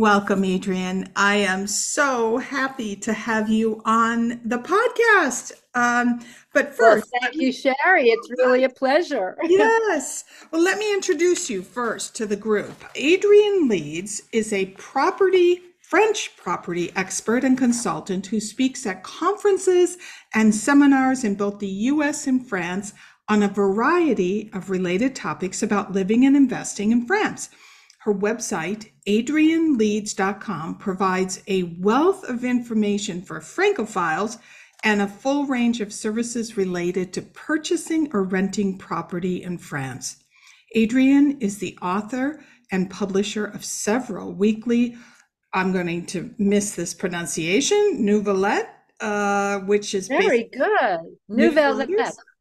Welcome, Adrian. I am so happy to have you on the podcast. But Well, first, thank you, Sharri. It's really a pleasure. yes, well, let me introduce you first to the group. Adrian Leeds is a French property expert and consultant who speaks at conferences and seminars in both the US and France on a variety of related topics about living and investing in France. Her website, adrianleeds.com, provides a wealth of information for Francophiles and a full range of services related to purchasing or renting property in France. Adrian is the author and publisher of several weekly, I'm going to miss this pronunciation, Nouvellette, which is Very basically good. Nouvelles.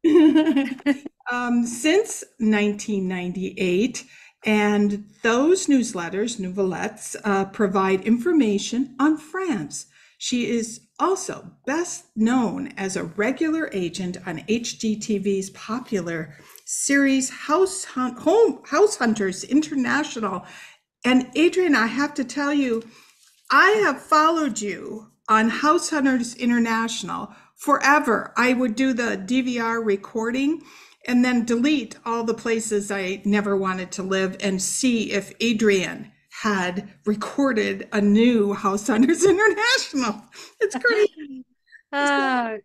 newsletters, since 1998. And those newsletters, Nouvellettes, provide information on France. She is also best known as a regular agent on HGTV's popular series House Hunters International. And Adrian, I have to tell you, I have followed you on House Hunters International forever. I would do the DVR recording and then delete all the places I never wanted to live and see if Adrian had recorded a new House Hunters International. It's crazy. Uh, well,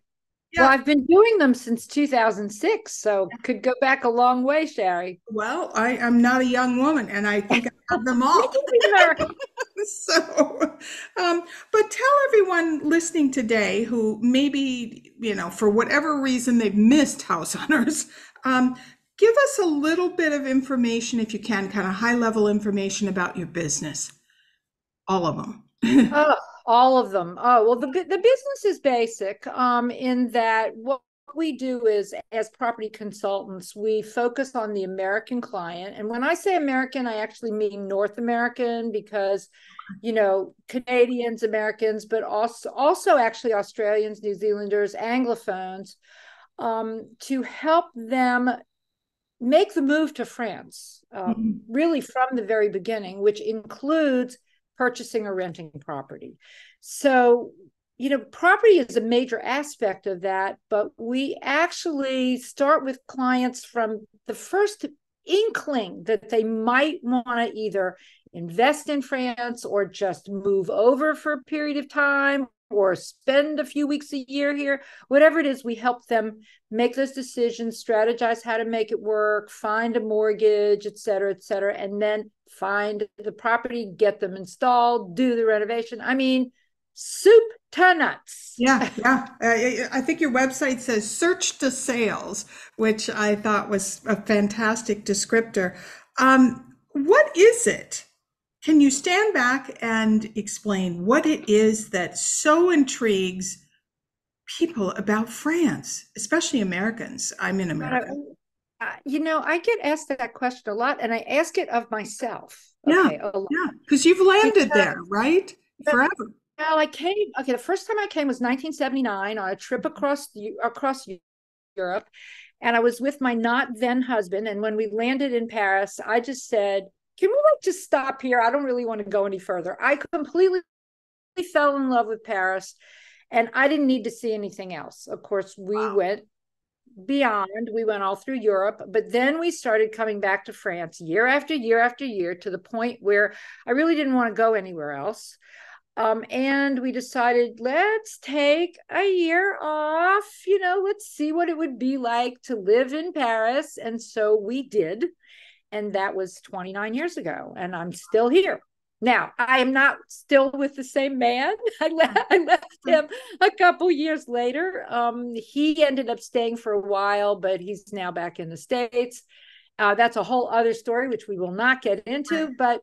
Yeah. I've been doing them since 2006, so could go back a long way, Sharri. Well, I am not a young woman and I think I have them Me all. neither. So, but tell everyone listening today who maybe, for whatever reason they've missed House Hunters, give us a little bit of information, if you can, kind of high level information about your business, all of them. Oh, all of them. Oh, well, the business is basic, in that what we do is, as property consultants, we focus on the American client. And when I say American, I actually mean North American because, Canadians, Americans, but also actually Australians, New Zealanders, Anglophones, to help them make the move to France, really from the very beginning, which includes purchasing or renting property. So, property is a major aspect of that, but we actually start with clients from the first inkling that they might want to either invest in France or just move over for a period of time or spend a few weeks a year here. Whatever it is, we help them make those decisions, strategize how to make it work, find a mortgage, et cetera, and then find the property, get them installed, do the renovation. I mean, soup to nuts. Yeah, yeah. I think your website says search to sales, which I thought was a fantastic descriptor. What is it? Can you stand back and explain what it is that so intrigues people about France, especially Americans? I'm in America. I get asked that question a lot, and I ask it of myself. Yeah, Okay, a lot. yeah, because you've landed Because, there, right? Forever. well, I came. Okay, the first time I came was 1979 on a trip across Europe, and I was with my not then husband. And when we landed in Paris, I just said, "Can we just stop here? I don't really want to go any further." I completely fell in love with Paris, and I didn't need to see anything else. Of course, we Wow. went beyond. We went all through Europe, but then we started coming back to France year after year after year to the point where I really didn't want to go anywhere else. And we decided, let's take a year off, let's see what it would be like to live in Paris. And so we did. And that was 29 years ago. And I'm still here. Now, I am not still with the same man. I left him a couple years later. He ended up staying for a while, but he's now back in the States. That's a whole other story, which we will not get into. But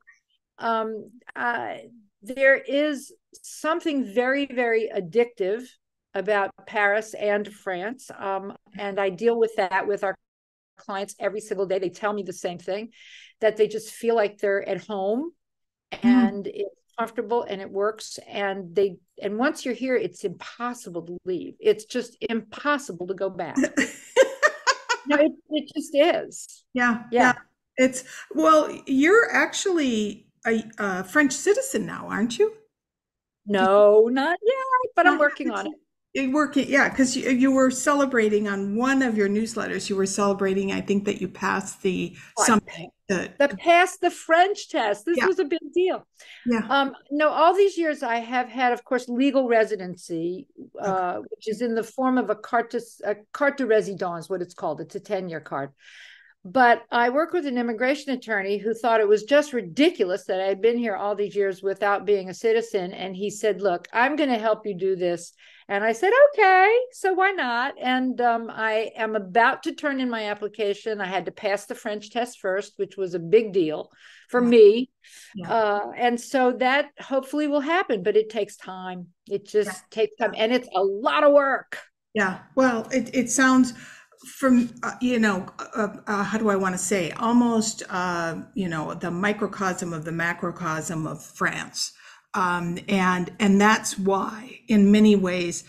um, uh, there is something very, very addictive about Paris and France. And I deal with that with our clients every single day. They tell me the same thing, that they just feel like they're at home Mm. and it's comfortable and it works. And once you're here, it's impossible to leave. It's just impossible to go back. No, it just is. Yeah, Yeah. yeah. It's, well, you're actually a French citizen now, aren't you? No, not yet, but I'm Not working yet. on it. You're working, yeah, because you were celebrating on one of your newsletters. You were celebrating, I think, that you passed the I something. passed the French test. This Yeah, was a big deal. yeah. No, all these years I have had, of course, legal residency, Okay. which is in the form of a carte de résidence, what it's called. It's a 10-year card. But I work with an immigration attorney who thought it was just ridiculous that I had been here all these years without being a citizen. And he said, look, I'm going to help you do this. And I said, okay, so why not? And I am about to turn in my application. I had to pass the French test first, which was a big deal for Yeah, me. yeah, And so that hopefully will happen, but it takes time. It yeah, just takes time. And it's a lot of work. yeah. Well, it sounds from how do I want to say, almost the microcosm of the macrocosm of France, and that's why in many ways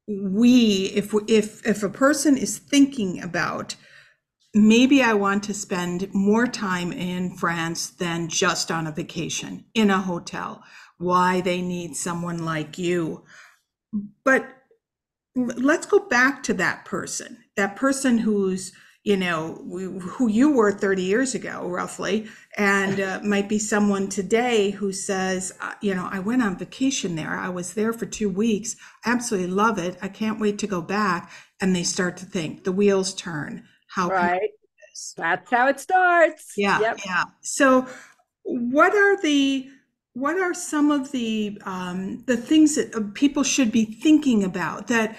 if a person is thinking about, maybe I want to spend more time in France than just on a vacation in a hotel, why they need someone like you. But let's go back to that person who's, who you were 30 years ago, roughly, and might be someone today who says, I went on vacation there. I was there for 2 weeks. Absolutely love it. I can't wait to go back. And they start to think, the wheels turn. How can I Right. do this? That's how it starts. Yeah, Yep. yeah. So what are some of the things that people should be thinking about that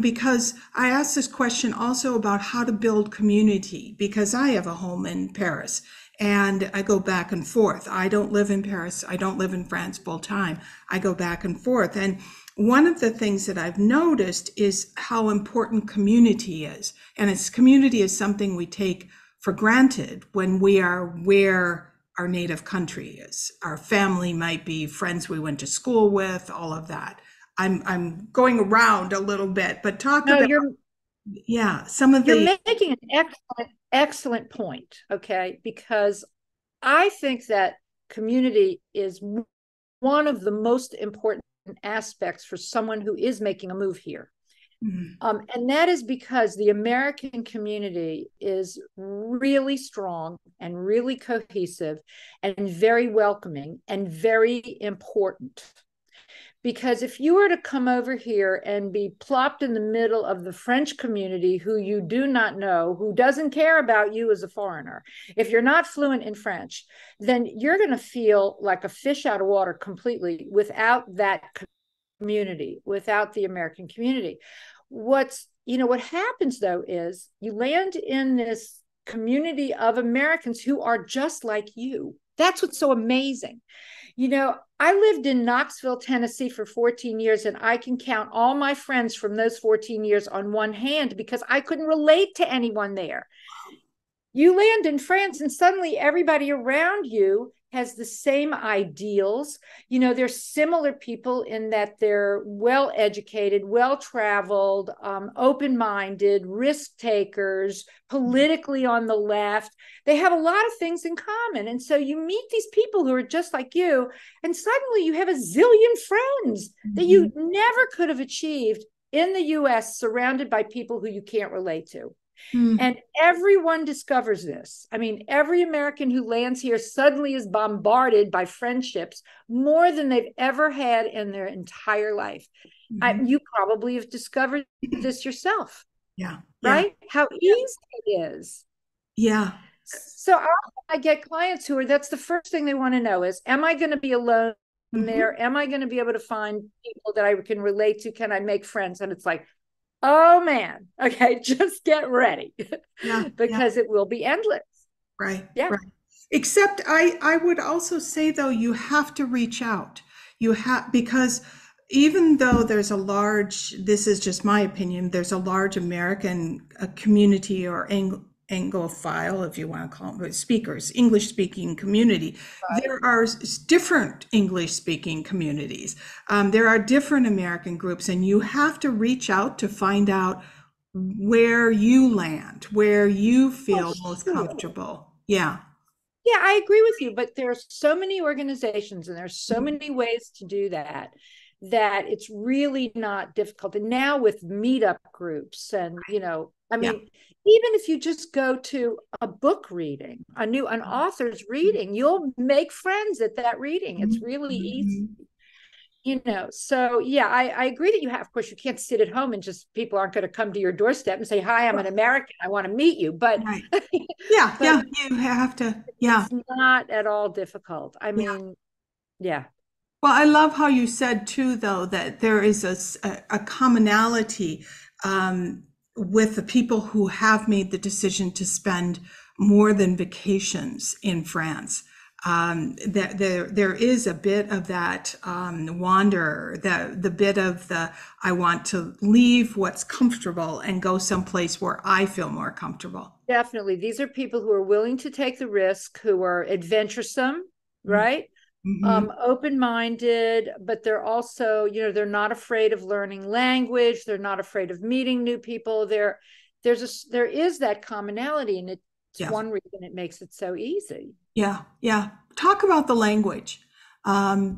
because I asked this question also about how to build community, because I have a home in Paris and I go back and forth. I don't live in Paris. I don't live in France full time. I go back and forth. And one of the things that I've noticed is how important community is. And community is something we take for granted when we are where our native country is. Our family might be friends we went to school with, all of that. I'm going around a little bit, but talk No, about, yeah, some of you're the, making an excellent point, okay? Because I think that community is one of the most important aspects for someone who is making a move here. mm, And that is because the American community is really strong and really cohesive and very welcoming and very important. Because if you were to come over here and be plopped in the middle of the French community who you do not know, who doesn't care about you as a foreigner, if you're not fluent in French, then you're going to feel like a fish out of water completely without that community, without the American community. What happens though is you land in this community of Americans who are just like you. That's what's so amazing. I lived in Knoxville, Tennessee for 14 years, and I can count all my friends from those 14 years on one hand because I couldn't relate to anyone there. You land in France, and suddenly everybody around you has the same ideals. They're similar people in that they're well educated, well traveled, open minded, risk takers, politically on the left. They have a lot of things in common. And so you meet these people who are just like you, and suddenly you have a zillion friends that you mhm, never could have achieved in the US, surrounded by people who you can't relate to. mm, And everyone discovers this. I mean, every American who lands here suddenly is bombarded by friendships more than they've ever had in their entire life. mhm. You probably have discovered this yourself, Yeah, yeah, right? How easy it is. yeah. So I get clients that's the first thing they want to know is, am I going to be alone Mhm. there? Am I going to be able to find people that I can relate to? Can I make friends? And it's like, oh man, okay, just get ready Yeah, yeah. because it will be endless. Right, Yeah. right. Except I would also say though, you have to reach out. You have, because even though this is just my opinion, there's a large American community or Anglophile, if you want to call them, speakers, English speaking community. Right. There are different English speaking communities. There are different American groups, and you have to reach out to find out where you land, where you Oh, feel most sure. comfortable. Yeah. Yeah, I agree with you, but there's so many organizations and there's so many ways to do that that it's really not difficult. And now with meetup groups and, I Yeah. mean, even if you just go to a book reading, an author's reading, you'll make friends at that reading. It's really easy. Mhm. So yeah, I agree that of course, you can't sit at home and just people aren't going to come to your doorstep and say, hi, I'm an American, I want to meet you. But, Right. Yeah, but yeah, you have to, yeah. it's not at all difficult. I Yeah. mean, yeah. Well, I love how you said too, though, that there is a commonality um, with the people who have made the decision to spend more than vacations in France. That there is a bit of that wander, the bit of the I want to leave what's comfortable and go someplace where I feel more comfortable. Definitely. These are people who are willing to take the risk, who are adventuresome, right? Mm-hmm. Open-minded, but they're also, they're not afraid of learning language. They're not afraid of meeting new people. There is that commonality, and it's Yeah. one reason it makes it so easy. Yeah, yeah. Talk about the language,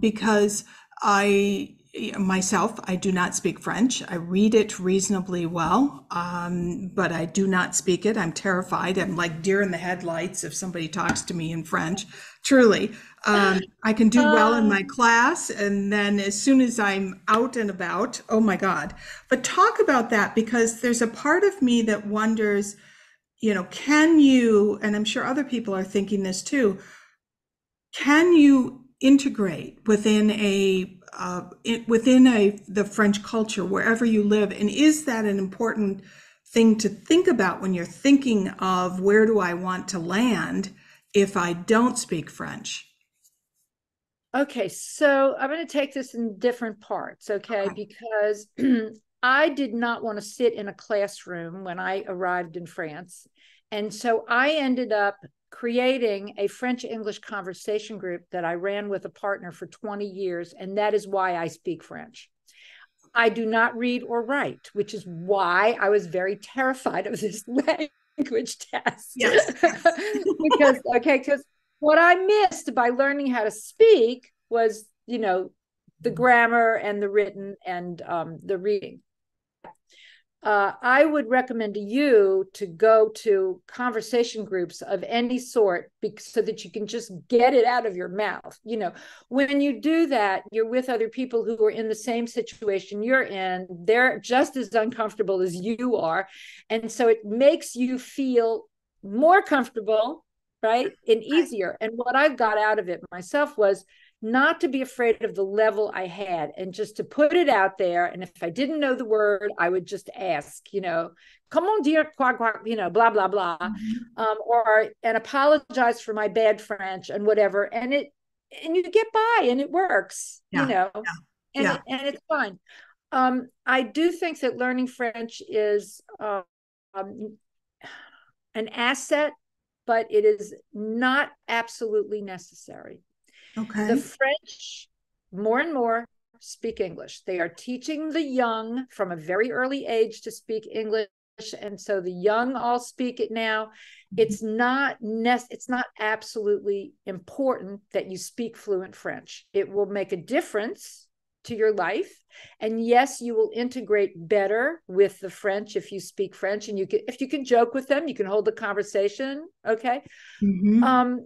because I myself, I do not speak French. I read it reasonably well, but I do not speak it. I'm terrified. I'm like deer in the headlights if somebody talks to me in French. Truly, I can do well in my class, and then as soon as I'm out and about, oh my God. But talk about that because there's a part of me that wonders, can you, and I'm sure other people are thinking this too, can you integrate within the French culture wherever you live? And is that an important thing to think about when you're thinking of where do I want to land if I don't speak French? Okay, so I'm going to take this in different parts, okay? Okay. Because I did not want to sit in a classroom when I arrived in France. And so I ended up creating a French English conversation group that I ran with a partner for 20 years. And that is why I speak French. I do not read or write, which is why I was very terrified of this language test. Yes, yes. Because what I missed by learning how to speak was, the grammar and the written and the reading. I would recommend to you to go to conversation groups of any sort so that you can just get it out of your mouth. When you do that, you're with other people who are in the same situation you're in. They're just as uncomfortable as you are. And so it makes you feel more comfortable, right? And easier. And what I got out of it myself was not to be afraid of the level I had and just to put it out there. And if I didn't know the word, I would just ask, comment dire quoi, quoi, blah, blah, blah, and apologize for my bad French and whatever. And you get by and it works, Yeah, yeah, and it's fine. I do think that learning French is an asset, but it is not absolutely necessary. The okay. French, more and more, speak English. They are teaching the young from a very early age to speak English, and so the young all speak it now. It's not absolutely important that you speak fluent French. It will make a difference to your life, and yes, you will integrate better with the French if you speak French, and if you can joke with them, you can hold the conversation, okay? Mm-hmm.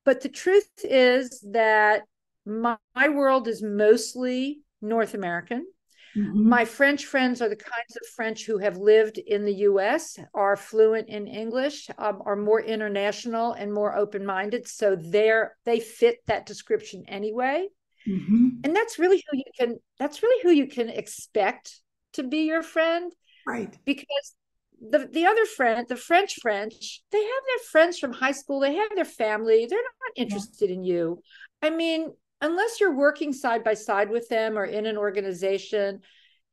But the truth is that my world is mostly North American. Mm-hmm. My French friends are the kinds of French who have lived in the US, are fluent in English, are more international and more open-minded. So they fit that description anyway. Mm-hmm. And that's really who you can expect to be your friend, Right. because the other friend, the French, they have their friends from high school, they have their family, they're not Yeah. interested in you. I mean, unless you're working side by side with them or in an organization,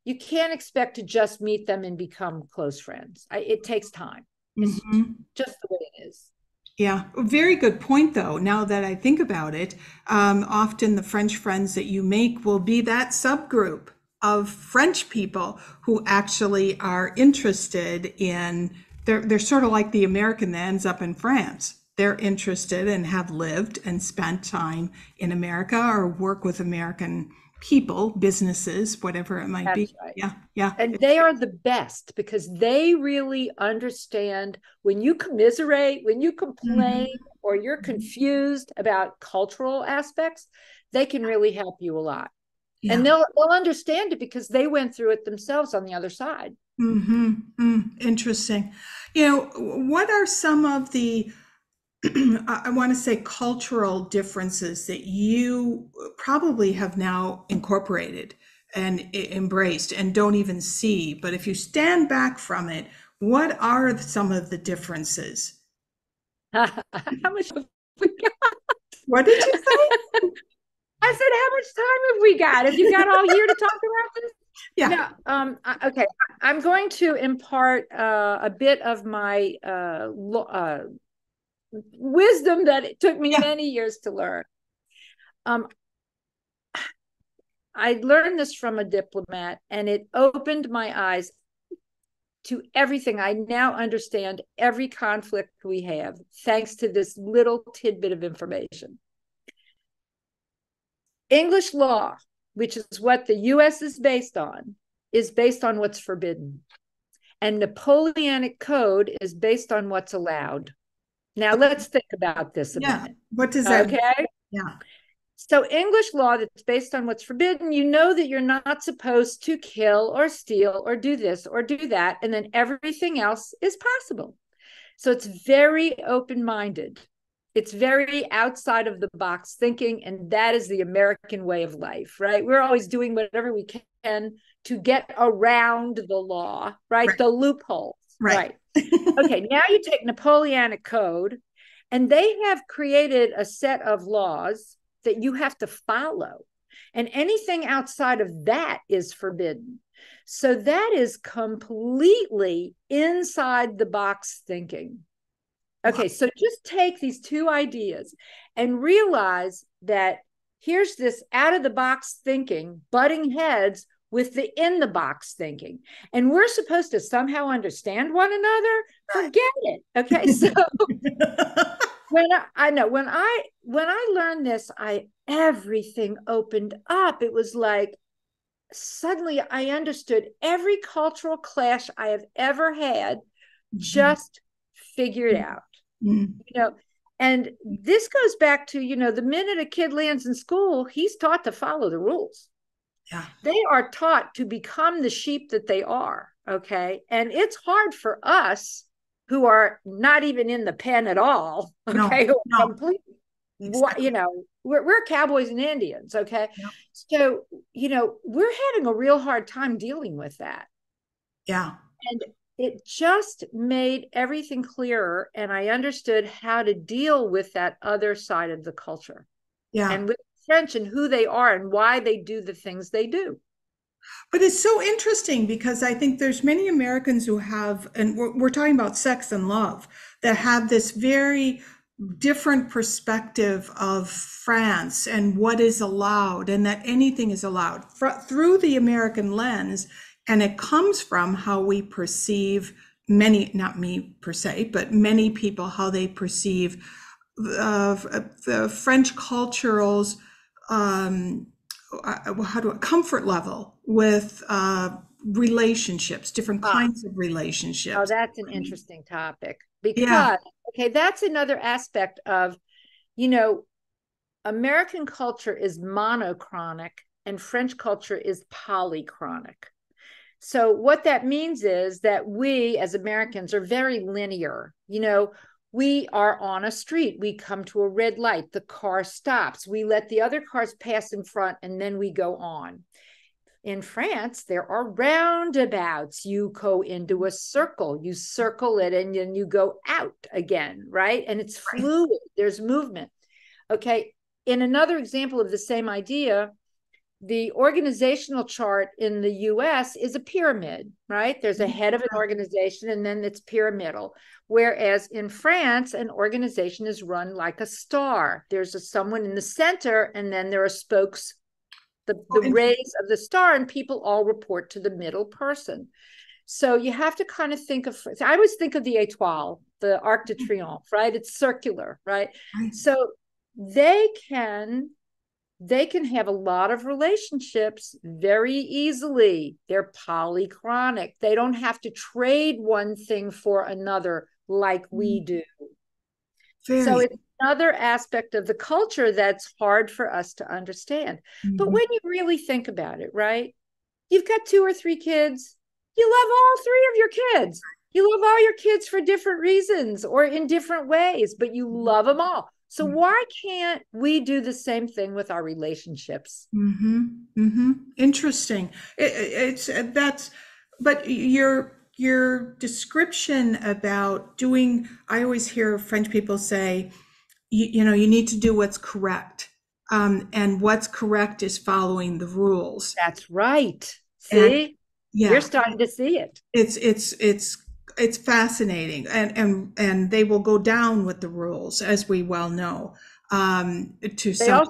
you can't expect to just meet them and become close friends. It takes time. It's Mm-hmm. just the way it is. Yeah, very good point, though. Now that I think about it, often the French friends that you make will be that subgroup of French people who actually are interested in, they're sort of like the American that ends up in France. they're interested and have lived and spent time in America or work with American people, businesses, whatever it might be. That's right. Yeah, yeah. And they are the best because they really understand when you commiserate, when you complain, Mhm. or you're confused about cultural aspects, they can really help you a lot. And Yeah. they'll understand it because they went through it themselves on the other side. Interesting. What are some of the I want to say cultural differences that you probably have now incorporated and embraced and don't even see? But if you stand back from it, what are some of the differences? How much have we got? What did you say? I said, how much time have we got? Have you got all year to talk about this? Yeah. No. Okay. I'm going to impart a bit of my wisdom that it took me Yeah. many years to learn. Um, I learned this from a diplomat, and it opened my eyes to everything. I now understand every conflict we have thanks to this little tidbit of information. English law, which is what the US is based on what's forbidden. And Napoleonic code is based on what's allowed. Now, let's think about this a Yeah. minute. What does that mean? Okay. Yeah. So, English law that's based on what's forbidden, you know that you're not supposed to kill or steal or do this or do that. And then everything else is possible. So, it's very open minded. It's very outside of the box thinking. And that is the American way of life, right? We're always doing whatever we can to get around the law, right? Right. The loopholes, Right. right? Okay, now you take Napoleonic Code, and they have created a set of laws that you have to follow. And anything outside of that is forbidden. So that is completely inside the box thinking. Okay, so just take these two ideas and realize that here's this out of the box thinking butting heads with the in the box thinking. And we're supposed to somehow understand one another. Forget it. Okay. So when I learned this, everything opened up. It was like suddenly I understood every cultural clash I have ever had, just figured out. Mhm. And this goes back to, the minute a kid lands in school, he's taught to follow the rules. Yeah. They are taught to become the sheep that they are. Okay. And it's hard for us who are not even in the pen at all. No, Okay. no, Complete, exactly. we're cowboys and Indians. Okay. Yeah. So, we're having a real hard time dealing with that. Yeah. And it just made everything clearer. And I understood how to deal with that other side of the culture Yeah. and with French and who they are and why they do the things they do. But it's so interesting because I think there's many Americans who have, and we're talking about sex and love, that have this very different perspective of France and what is allowed and that anything is allowed through the American lens. And it comes from how we perceive many, not me per se, but many people, how they perceive the French cultural's comfort level with relationships, different kinds of Oh, relationships. that's an interesting topic Yeah. because, okay, that's another aspect of, you know, American culture is monochronic and French culture is polychronic. So what that means is that we as Americans are very linear. We are on a street, we come to a red light, the car stops, we let the other cars pass in front, and then we go on. In France, there are roundabouts. You go into a circle, you circle it, and then you go out again, right? And it's Right. fluid, there's movement. Okay. In another example of the same idea, the organizational chart in the US is a pyramid, right? There's a head of an organization and then it's pyramidal. Whereas in France, an organization is run like a star. There's someone in the center and then there are spokes, the rays of the star, and people all report to the middle person. So you have to kind of think of, I always think of the étoile, the Arc de Triomphe, right? It's circular, right? Right. So they can have a lot of relationships very easily. They're polychronic. They don't have to trade one thing for another like we do. So Very. it's another aspect of the culture that's hard for us to understand. But Mhm. when you really think about it, right? You've got 2 or 3 kids. You love all 3 of your kids. You love all your kids for different reasons or in different ways, but you love them all. So why can't we do the same thing with our relationships? Mm-hmm. Mm-hmm. Interesting. It's that's, but your description about doing, I always hear French people say, you know, you need to do what's correct. And what's correct is following the rules. That's right. And See, you're yeah, starting to see it. it's fascinating, and they will go down with the rules, as we well know. To They some,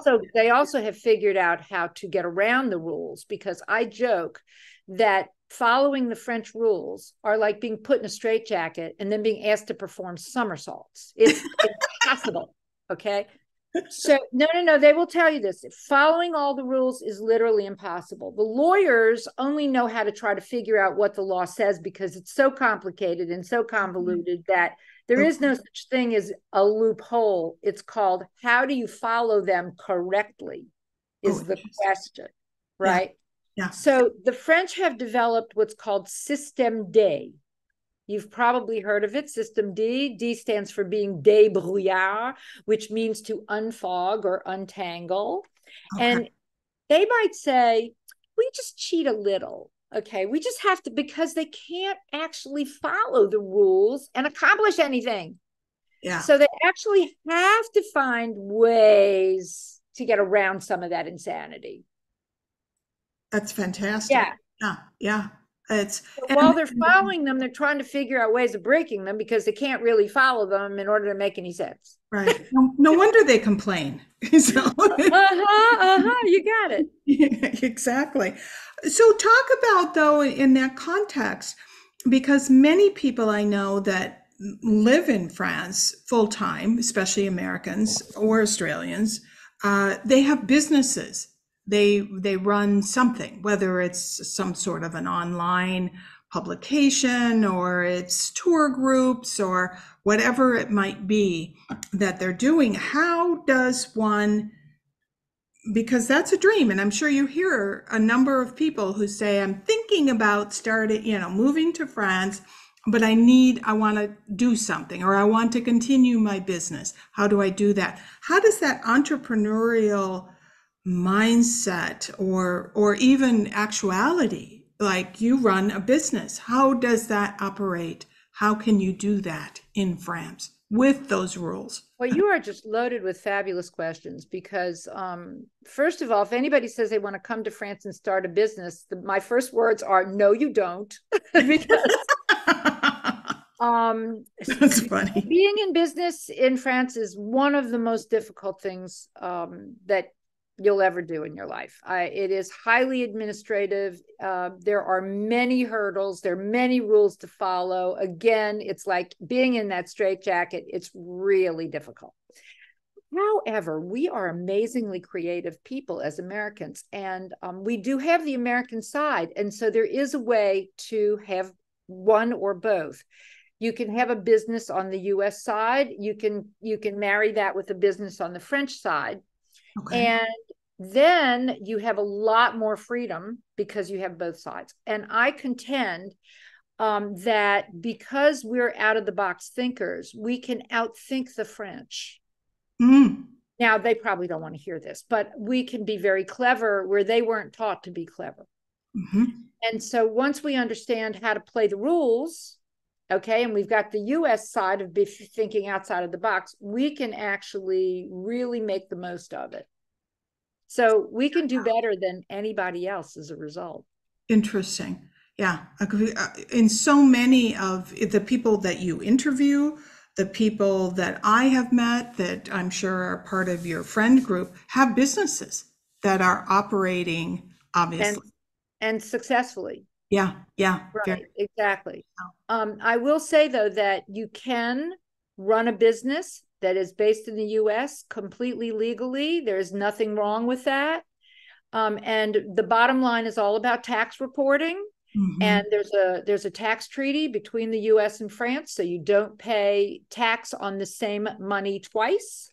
also have figured out how to get around the rules, because I joke that following the French rules are like being put in a straitjacket and then being asked to perform somersaults. It's impossible. Okay. So no, they will tell you this. Following all the rules is literally impossible. The lawyers only know how to try to figure out what the law says, because it's so complicated and so convoluted that there is no such thing as a loophole. It's called, how do you follow them correctly oh, is the question, yeah, right? yeah. So the French have developed what's called Système D. You've probably heard of it. System D. D stands for being débrouillard, which means to unfog or untangle. Okay. And they might say, we just cheat a little. Okay. We just have to, because they can't actually follow the rules and accomplish anything. Yeah, So they actually have to find ways to get around some of that insanity. that's fantastic. Yeah. Yeah, yeah. It's But and while they're following them, they're trying to figure out ways of breaking them, because they can't really follow them in order to make any sense. right. No wonder they complain. So You got it. exactly. So talk about, though, in that context, because many people I know that live in France full time, especially Americans or Australians, they have businesses. They run something, whether it's some sort of an online publication or it's tour groups or whatever it might be that they're doing. How does one, because that's a dream, and I'm sure you hear a number of people who say, I'm thinking about starting, you know, moving to France, but I want to do something, or I want to continue my business. How do I do that? How does that entrepreneurial mindset or even actuality, like you run a business, how does that operate? How can you do that in France with those rules? Well, you are just loaded with fabulous questions, because first of all, if anybody says they want to come to France and start a business, my first words are, no, you don't. Because That's funny. being in business in France is one of the most difficult things that you'll ever do in your life. It is highly administrative. There are many hurdles. There are many rules to follow. Again, it's like being in that straitjacket. It's really difficult. However, we are amazingly creative people as Americans, and we do have the American side. And so there is a way to have one or both. You can have a business on the US side. You can marry that with a business on the French side. Okay. And then you have a lot more freedom because you have both sides. And I contend that because we're out of the box thinkers, we can outthink the French. Mm. Now, they probably don't want to hear this, but we can be very clever where they weren't taught to be clever. Mm-hmm. And so once we understand how to play the rules, okay, and we've got the US side of thinking outside of the box, we can actually really make the most of it. So we can do better than anybody else as a result. Interesting. Yeah. In so many of the people that you interview, the people that I have met that I'm sure are part of your friend group have businesses that are operating, obviously. And Yeah. Yeah. right, Very. exactly. I will say though that you can run a business that is based in the US completely legally. There's nothing wrong with that. And the bottom line is all about tax reporting. And there's a tax treaty between the US and France, so you don't pay tax on the same money twice.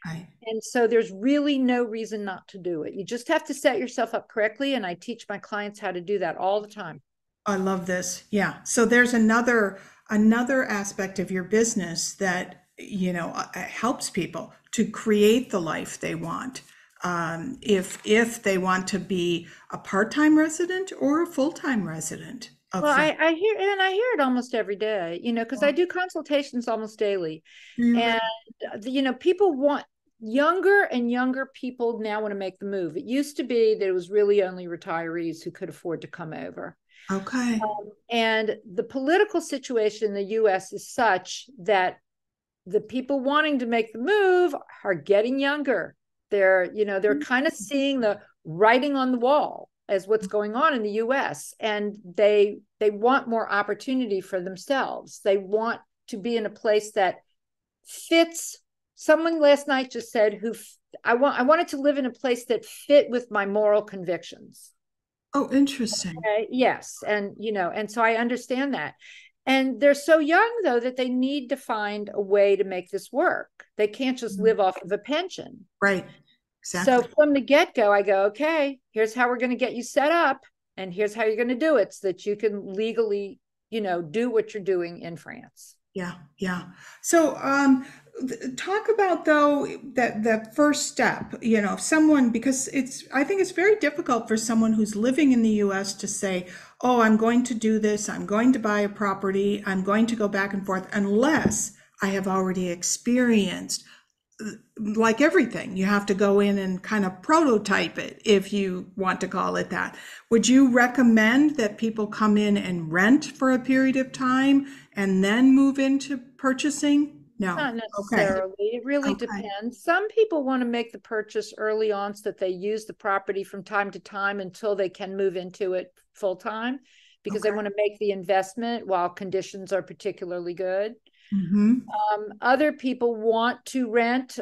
Right. And so there's really no reason not to do it. You just have to set yourself up correctly. And I teach my clients how to do that all the time. I love this. Yeah. So there's another aspect of your business that, helps people to create the life they want. If they want to be a part-time resident or a full-time resident of Well, France. I hear it almost every day, because I do consultations almost daily. And, people want younger and younger people now want to make the move. It used to be that it was really only retirees who could afford to come over. Okay. And the political situation in the US is such that the people wanting to make the move are getting younger. They're kind of seeing the writing on the wall as what's going on in the US, and they want more opportunity for themselves. They want to be in a place that fits. Someone last night just said, I wanted to live in a place that fit with my moral convictions. Oh, interesting. Okay? Yes. And so I understand that. And they're so young, though, that they need to find a way to make this work. They can't just live off of a pension. Right. Exactly. So from the get-go, I go, okay, here's how we're going to get you set up. And here's how you're going to do it so that you can legally, do what you're doing in France. Yeah. Yeah. So, talk about though that first step, someone, because I think it's very difficult for someone who's living in the US to say, oh, I'm going to do this, I'm going to buy a property, I'm going to go back and forth, unless I have already experienced, like everything, you have to go in and kind of prototype it, if you want to call it that. Would you recommend that people come in and rent for a period of time and then move into purchasing? No. Not necessarily. Okay. It really depends. Some people want to make the purchase early on so that they use the property from time to time until they can move into it full time, because they want to make the investment while conditions are particularly good. Other people want to rent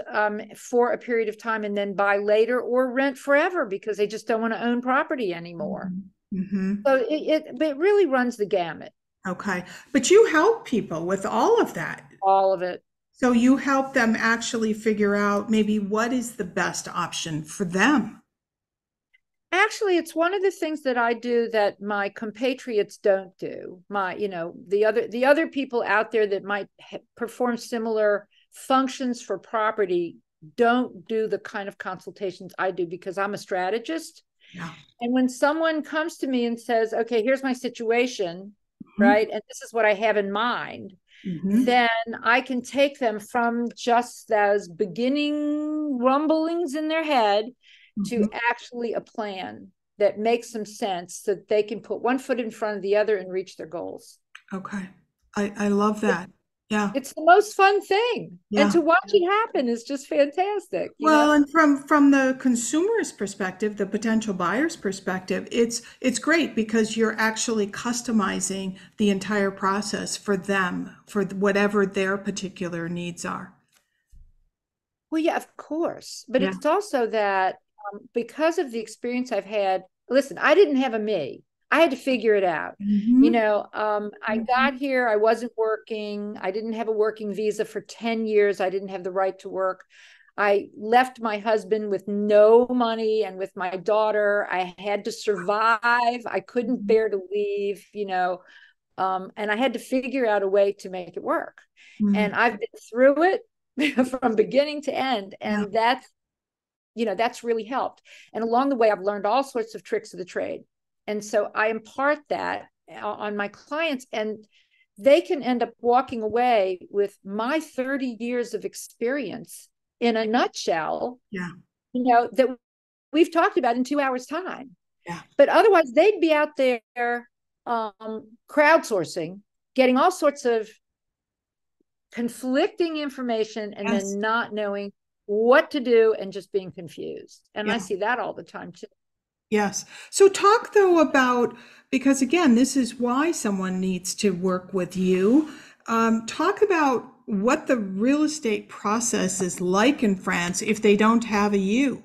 for a period of time and then buy later, or rent forever because they just don't want to own property anymore. So it really runs the gamut. Okay. But you help people with all of that. All of it. So you help them actually figure out maybe what is the best option for them. Actually, it's one of the things that I do that my compatriots don't do. The other people out there that might perform similar functions for property don't do the kind of consultations I do, because I'm a strategist. Yeah. And when someone comes to me and says, okay, here's my situation, right, and this is what I have in mind, then I can take them from just those beginning rumblings in their head to actually a plan that makes some sense, so that they can put one foot in front of the other and reach their goals. Okay. I love that. Yeah. It's the most fun thing. Yeah. And to watch it happen is just fantastic. Well, and from the consumer's perspective, the potential buyer's perspective, it's great because you're actually customizing the entire process for them, for whatever their particular needs are. Well, yeah, of course. But it's also that because of the experience I've had, listen, I didn't have a me. I had to figure it out. I got here, I wasn't working. I didn't have a working visa for 10 years. I didn't have the right to work. I left my husband with no money and with my daughter. I had to survive. I couldn't bear to leave, and I had to figure out a way to make it work. And I've been through it from beginning to end. And that's really helped. And along the way, I've learned all sorts of tricks of the trade. And so I impart that on my clients, and they can end up walking away with my 30 years of experience in a nutshell, that we've talked about in 2 hours time. Yeah. But otherwise they'd be out there crowdsourcing, getting all sorts of conflicting information, and then not knowing what to do and just being confused. And I see that all the time too. Yes. So talk though about, because again, this is why someone needs to work with you. Talk about what the real estate process is like in France if they don't have a U.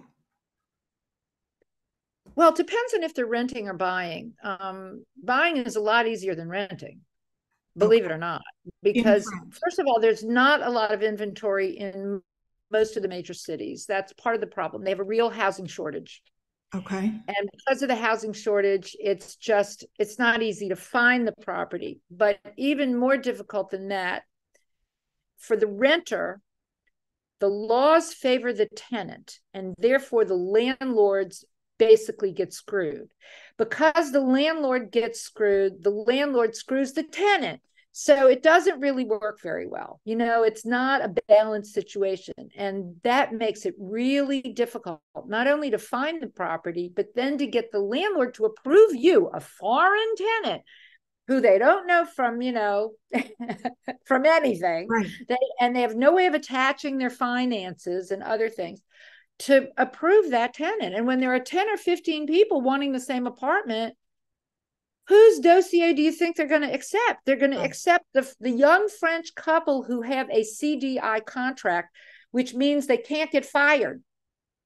Well, it depends on if they're renting or buying. Buying is a lot easier than renting, Okay. believe it or not, In because France. first of all, there's not a lot of inventory in most of the major cities. That's part of the problem. They have a real housing shortage. Okay. And because of the housing shortage, it's not easy to find the property. But even more difficult than that, for the renter, the laws favor the tenant, and therefore the landlords basically get screwed. Because the landlord gets screwed, the landlord screws the tenant. So it doesn't really work very well. It's not a balanced situation. And that makes it really difficult, not only to find the property, but then to get the landlord to approve you, a foreign tenant, who they don't know from, from anything. Right. They have no way of attaching their finances and other things to approve that tenant. And when there are 10 or 15 people wanting the same apartment, whose dossier do you think they're going to accept? They're going to accept the young French couple who have a CDI contract, which means they can't get fired.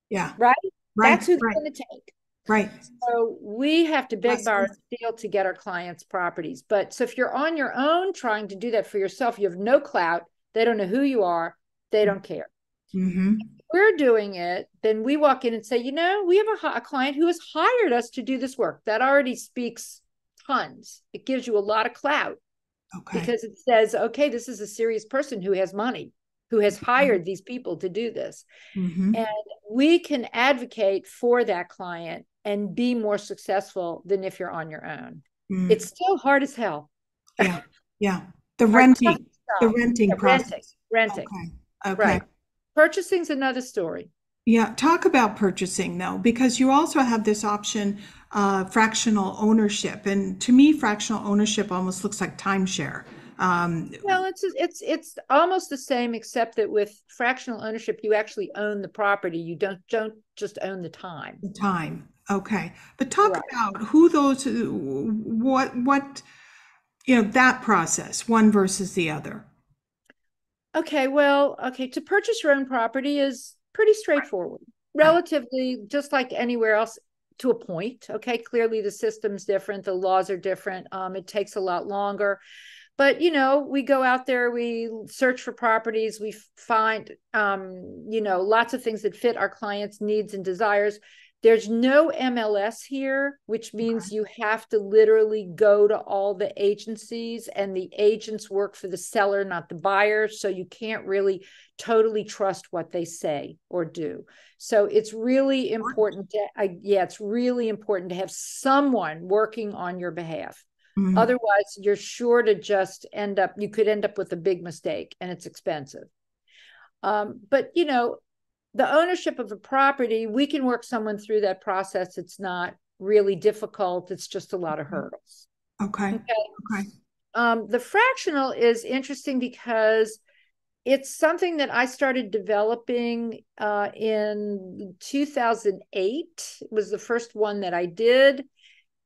Yeah. Right? Right. That's who they're Right. going to take. Right. So we have to beg, Yes, borrow, yes. steal to get our clients' properties. But so if you're on your own trying to do that for yourself, you have no clout. They don't know who you are. They don't care. Mm-hmm. If we're doing it, then we walk in and say, we have a client who has hired us to do this work. That already speaks tons. It gives you a lot of clout Okay. because it says, okay, this is a serious person who has money, who has hired these people to do this. Mm-hmm. And we can advocate for that client and be more successful than if you're on your own. Mm. It's still hard as hell. Yeah. Yeah. The Hard renting, the renting process. renting. Okay. Okay. Right. Purchasing's another story. Yeah. Talk about purchasing though, because you also have this option, fractional ownership. And to me, fractional ownership almost looks like timeshare. Well, it's almost the same, except that with fractional ownership, you actually own the property. You don't just own the time. The time. Okay. But talk Right. about who those, what, that process, one versus the other. Okay, well, to purchase your own property is pretty straightforward, Right. relatively just like anywhere else to a point. Okay, clearly the system's different, the laws are different. It takes a lot longer. But, we go out there, we search for properties, we find, lots of things that fit our clients' needs and desires. There's no MLS here, which means you have to literally go to all the agencies, and the agents work for the seller, not the buyer. So you can't really totally trust what they say or do. So it's really important it's really important to have someone working on your behalf. Mm. Otherwise, you're sure to just you could end up with a big mistake, and it's expensive. But, the ownership of a property, we can work someone through that process. It's not really difficult. It's just a lot of hurdles. Okay. Okay. Okay. The fractional is interesting because it's something that I started developing in 2008. It was the first one that I did.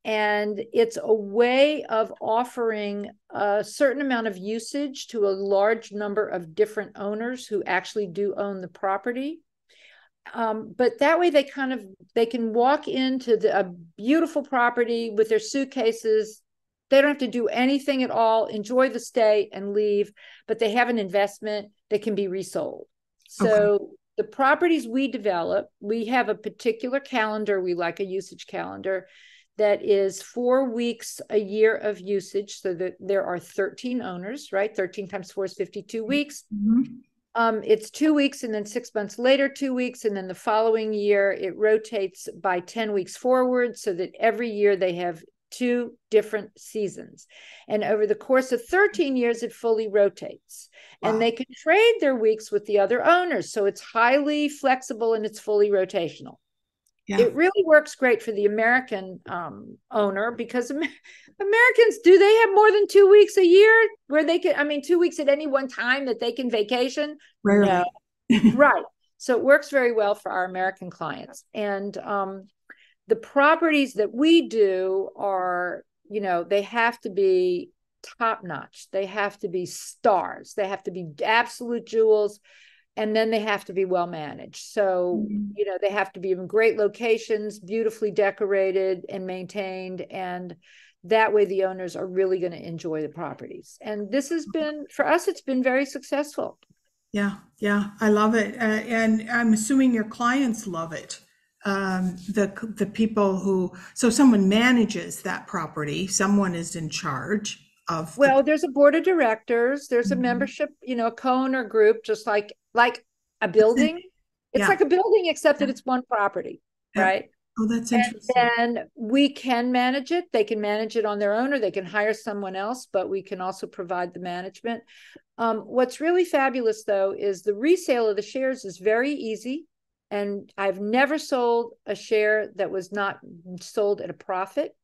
And it's a way of offering a certain amount of usage to a large number of different owners who actually do own the property. But that way they can walk into a beautiful property with their suitcases. They don't have to do anything at all, enjoy the stay and leave, but they have an investment that can be resold. So Okay. the properties we develop, we have a particular calendar. We like a usage calendar that is 4 weeks a year of usage, so that there are 13 owners, right? 13 times 4 is 52 weeks. Mm-hmm. It's 2 weeks, and then 6 months later, 2 weeks, and then the following year it rotates by 10 weeks forward, so that every year they have 2 different seasons. And over the course of 13 years, it fully rotates. Wow. And they can trade their weeks with the other owners. So it's highly flexible and it's fully rotational. Yeah. It really works great for the American owner, because Americans, do they have more than 2 weeks a year where they can, 2 weeks at any one time that they can vacation? Rarely. No. Right. So it works very well for our American clients. And the properties that we do are, they have to be top notch. They have to be stars. They have to be absolute jewels. And then they have to be well managed. So, you know, they have to be in great locations, beautifully decorated and maintained. And that way the owners are really going to enjoy the properties. And this has been, for us, it's been very successful. Yeah, yeah, I love it. And I'm assuming your clients love it. The people who, so someone manages that property, someone is in charge of Well, there's a board of directors, there's a Mhm. membership, you know, a co-owner group, just like a building. It's Yeah, like a building, except yeah, that it's one property, yeah. right? Oh, that's And interesting. then we can manage it. They can manage it on their own, or they can hire someone else, but we can also provide the management. What's really fabulous, though, is the resale of the shares is very easy. And I've never sold a share that was not sold at a profit.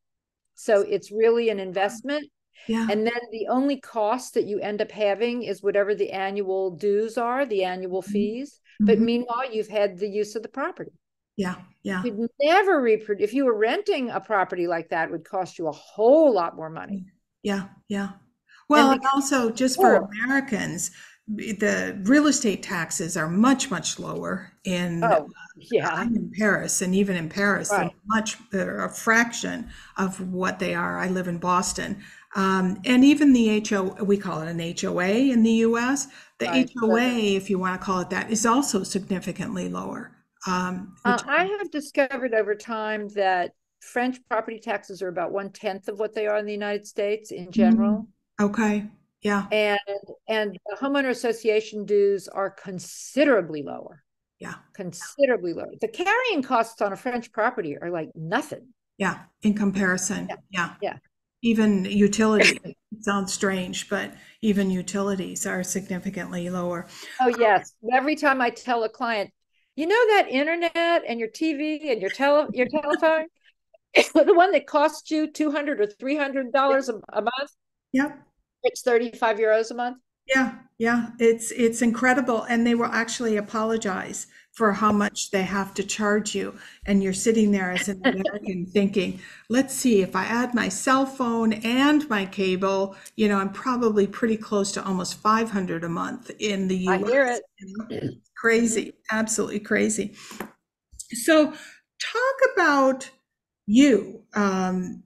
So it's really an investment. Yeah. And then the only cost that you end up having is whatever the annual dues are, the annual fees. But Mhm. meanwhile, you've had the use of the property. Yeah, yeah. You'd never reproduce. If you were renting a property like that, it would cost you a whole lot more money. Yeah, yeah. And Well, and because also just for oh, Americans, the real estate taxes are much, much lower in oh, yeah, I'm in Paris, and even in Paris, right. they're a fraction of what they are. I live in Boston. And even the we call it an HOA in the US. The Right. HOA, if you want to call it that, is also significantly lower. Which, I have discovered over time that French property taxes are about 1/10 of what they are in the United States in Mm, general. okay. Yeah, And and the homeowner association dues are considerably lower, yeah, considerably lower. The carrying costs on a French property are like nothing. yeah. In comparison, Yeah. yeah. Yeah. Even utility, it sounds strange, but even utilities are significantly lower. Oh, yes. Every time I tell a client, you know that internet and your TV and your telephone, the one that costs you $200 or $300 a month, Yep. it's 35 euros a month. Yeah, yeah, it's incredible, and they will actually apologize for how much they have to charge you, and you're sitting there as an American thinking, let's see, if I add my cell phone and my cable, you know, I'm probably pretty close to almost 500 a month in the I hear US. it. You know? Mhm. Crazy, absolutely crazy. So talk about you.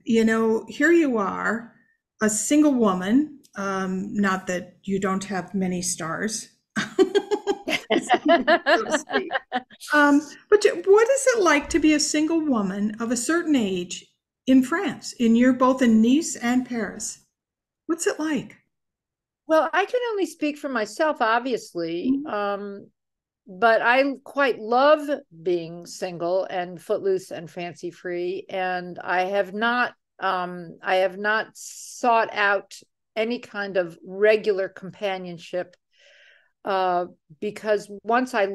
You know, here you are, a single woman. Not that you don't have many stars, so to speak. But what is it like to be a single woman of a certain age in France? And you're both in Nice and Paris. What's it like? Well, I can only speak for myself, obviously. Mhm. But I quite love being single and footloose and fancy free. And I have not sought out any kind of regular companionship, uh, because once I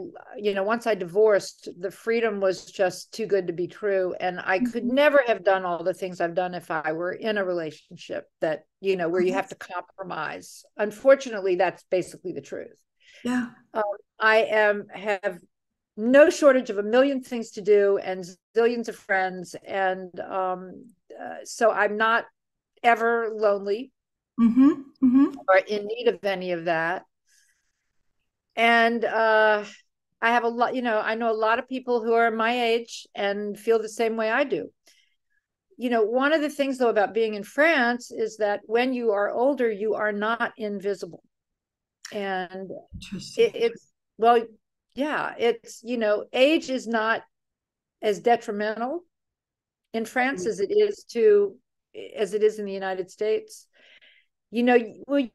divorced, the freedom was just too good to be true. And I could Mhm. never have done all the things I've done if I were in a relationship that, you know, where Oh, you have to compromise. Unfortunately, that's basically the truth. yeah. Um, have no shortage of a million things to do and zillions of friends, and so I'm not ever lonely Mm-hmm. Mm-hmm. or in need of any of that. And I have a lot, you know, I know a lot of people who are my age and feel the same way I do. You know, one of the things though about being in France is that when you are older, you are not invisible. And Interesting. it's, well, yeah, it's, you know, age is not as detrimental in France as it is in the United States. You know, well,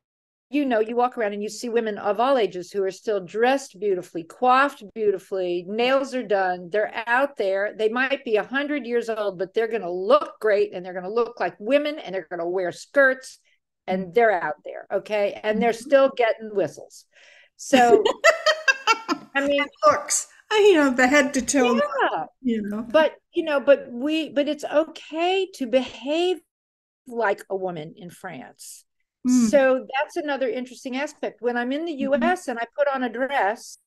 you know, you walk around and you see women of all ages who are still dressed beautifully, coiffed beautifully, nails are done, they're out there. They might be 100 years old, but they're going to look great and they're going to look like women and they're going to wear skirts and they're out there, okay? And they're still getting whistles. So, I mean, It looks, you know, the head to toe look, yeah, you know. but you know, but it's okay to behave like a woman in France. Mm, So that's another interesting aspect. When I'm in the mhm. US and I put on a dress,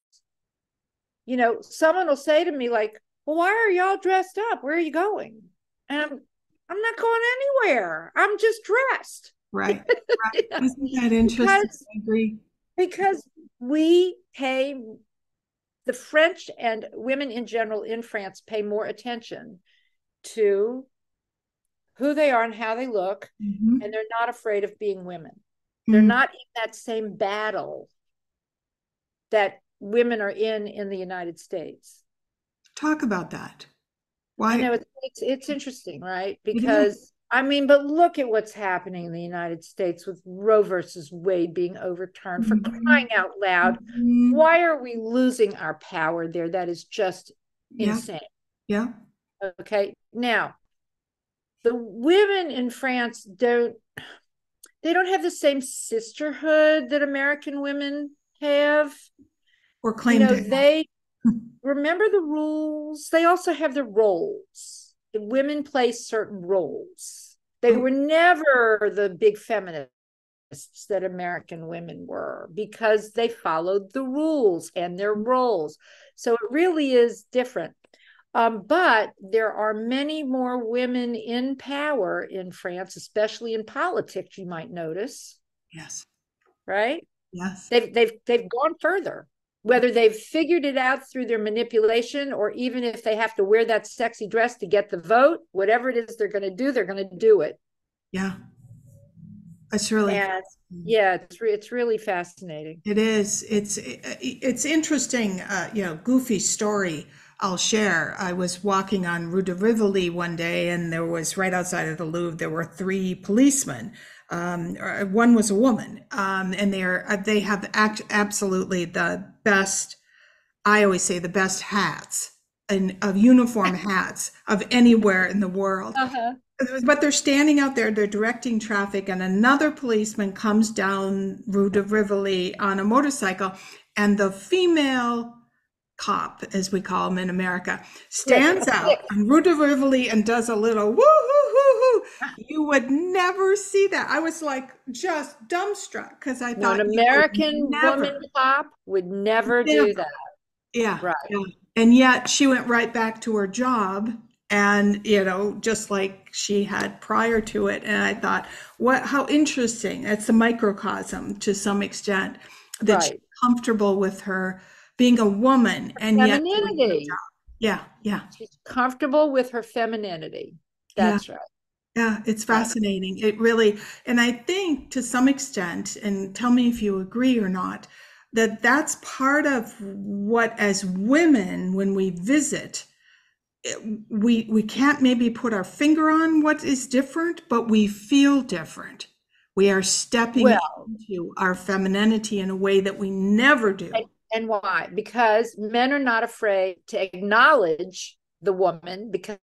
you know, someone will say to me like, "Well, why are y'all dressed up? Where are you going?" And I'm not going anywhere. I'm just dressed. Right. Right. Isn't that interesting? because I agree. because we pay, the French and women in general in France pay more attention to who they are and how they look, Mhm. and they're not afraid of being women. They're Mm. not in that same battle that women are in the United States. Talk about that. I Why? know it's interesting, right? It is. Because I mean, but look at what's happening in the United States with Roe versus Wade being overturned. For Mhm. crying out loud, Mhm. why are we losing our power there? That is just Yeah. insane. Yeah. Okay. Now, the women in France don't have the same sisterhood that American women have. Or You claim to know, have. they remember the rules. They also have the roles. The women play certain roles. They Oh, were never the big feminists that American women were, because they followed the rules and their roles. So it really is different. But there are many more women in power in France, especially in politics, you might notice, yes. right? Yes. They've gone further. Whether they've figured it out through their manipulation, or even if they have to wear that sexy dress to get the vote, whatever it is they're going to do, they're going to do it. Yeah. It's really And fascinating. yeah, it's really fascinating. It is. It's interesting. Goofy story I'll share. I was walking on Rue de Rivoli one day, and there was right outside of the Louvre. There were three policemen. One was a woman, and they have absolutely the best. I always say the best hats and of uniform hats of anywhere in the world. Uh-huh. But they're standing out there, they're directing traffic, and another policeman comes down Rue de Rivoli on a motorcycle, and the female cop, as we call them in America, Flick, stands a flick. out on Rue de Rivoli and does a little woo hoo hoo hoo. You would never see that. I was like just dumbstruck because I No, an thought you would American woman never, cop would never do never. that. Yeah, Right, yeah. And yet she went right back to her job and, just like she had prior to it. And I thought, how interesting. It's the microcosm to some extent that she's right. comfortable with her being a woman and yet doing her Femininity. job. Yeah, yeah, She's comfortable with her femininity. yeah. That's right. Yeah, it's Right. fascinating. It really, and I think to some extent, and tell me if you agree or not, that that's part of what, as women, when we visit, we can't maybe put our finger on what is different, but we feel different. We are stepping Well, into our femininity in a way that we never do. and why? Because men are not afraid to acknowledge the woman, because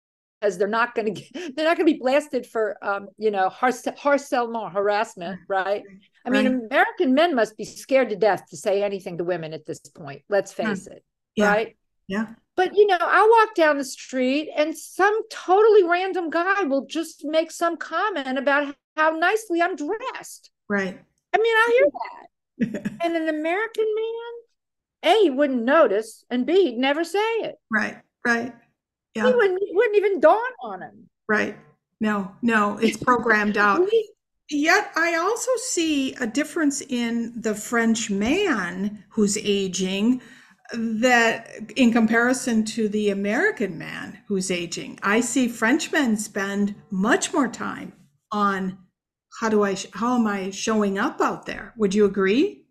they're not going to be blasted for harcèlement, harassment, right? I mean, Right? American men must be scared to death to say anything to women at this point. Let's Yeah, face it, yeah, right? yeah. But I walk down the street and some totally random guy will just make some comment about how nicely I'm dressed. Right. I mean, I'll hear that. And an American man, A, he wouldn't notice, and B, he'd never say it. Right, right. He Yeah, wouldn't even dawn on him. right. No, no, it's programmed out. We, Yet I also see a difference in the French man who's aging, that in comparison to the American man who's aging. I see French men spend much more time on how am I showing up out there? Would you agree?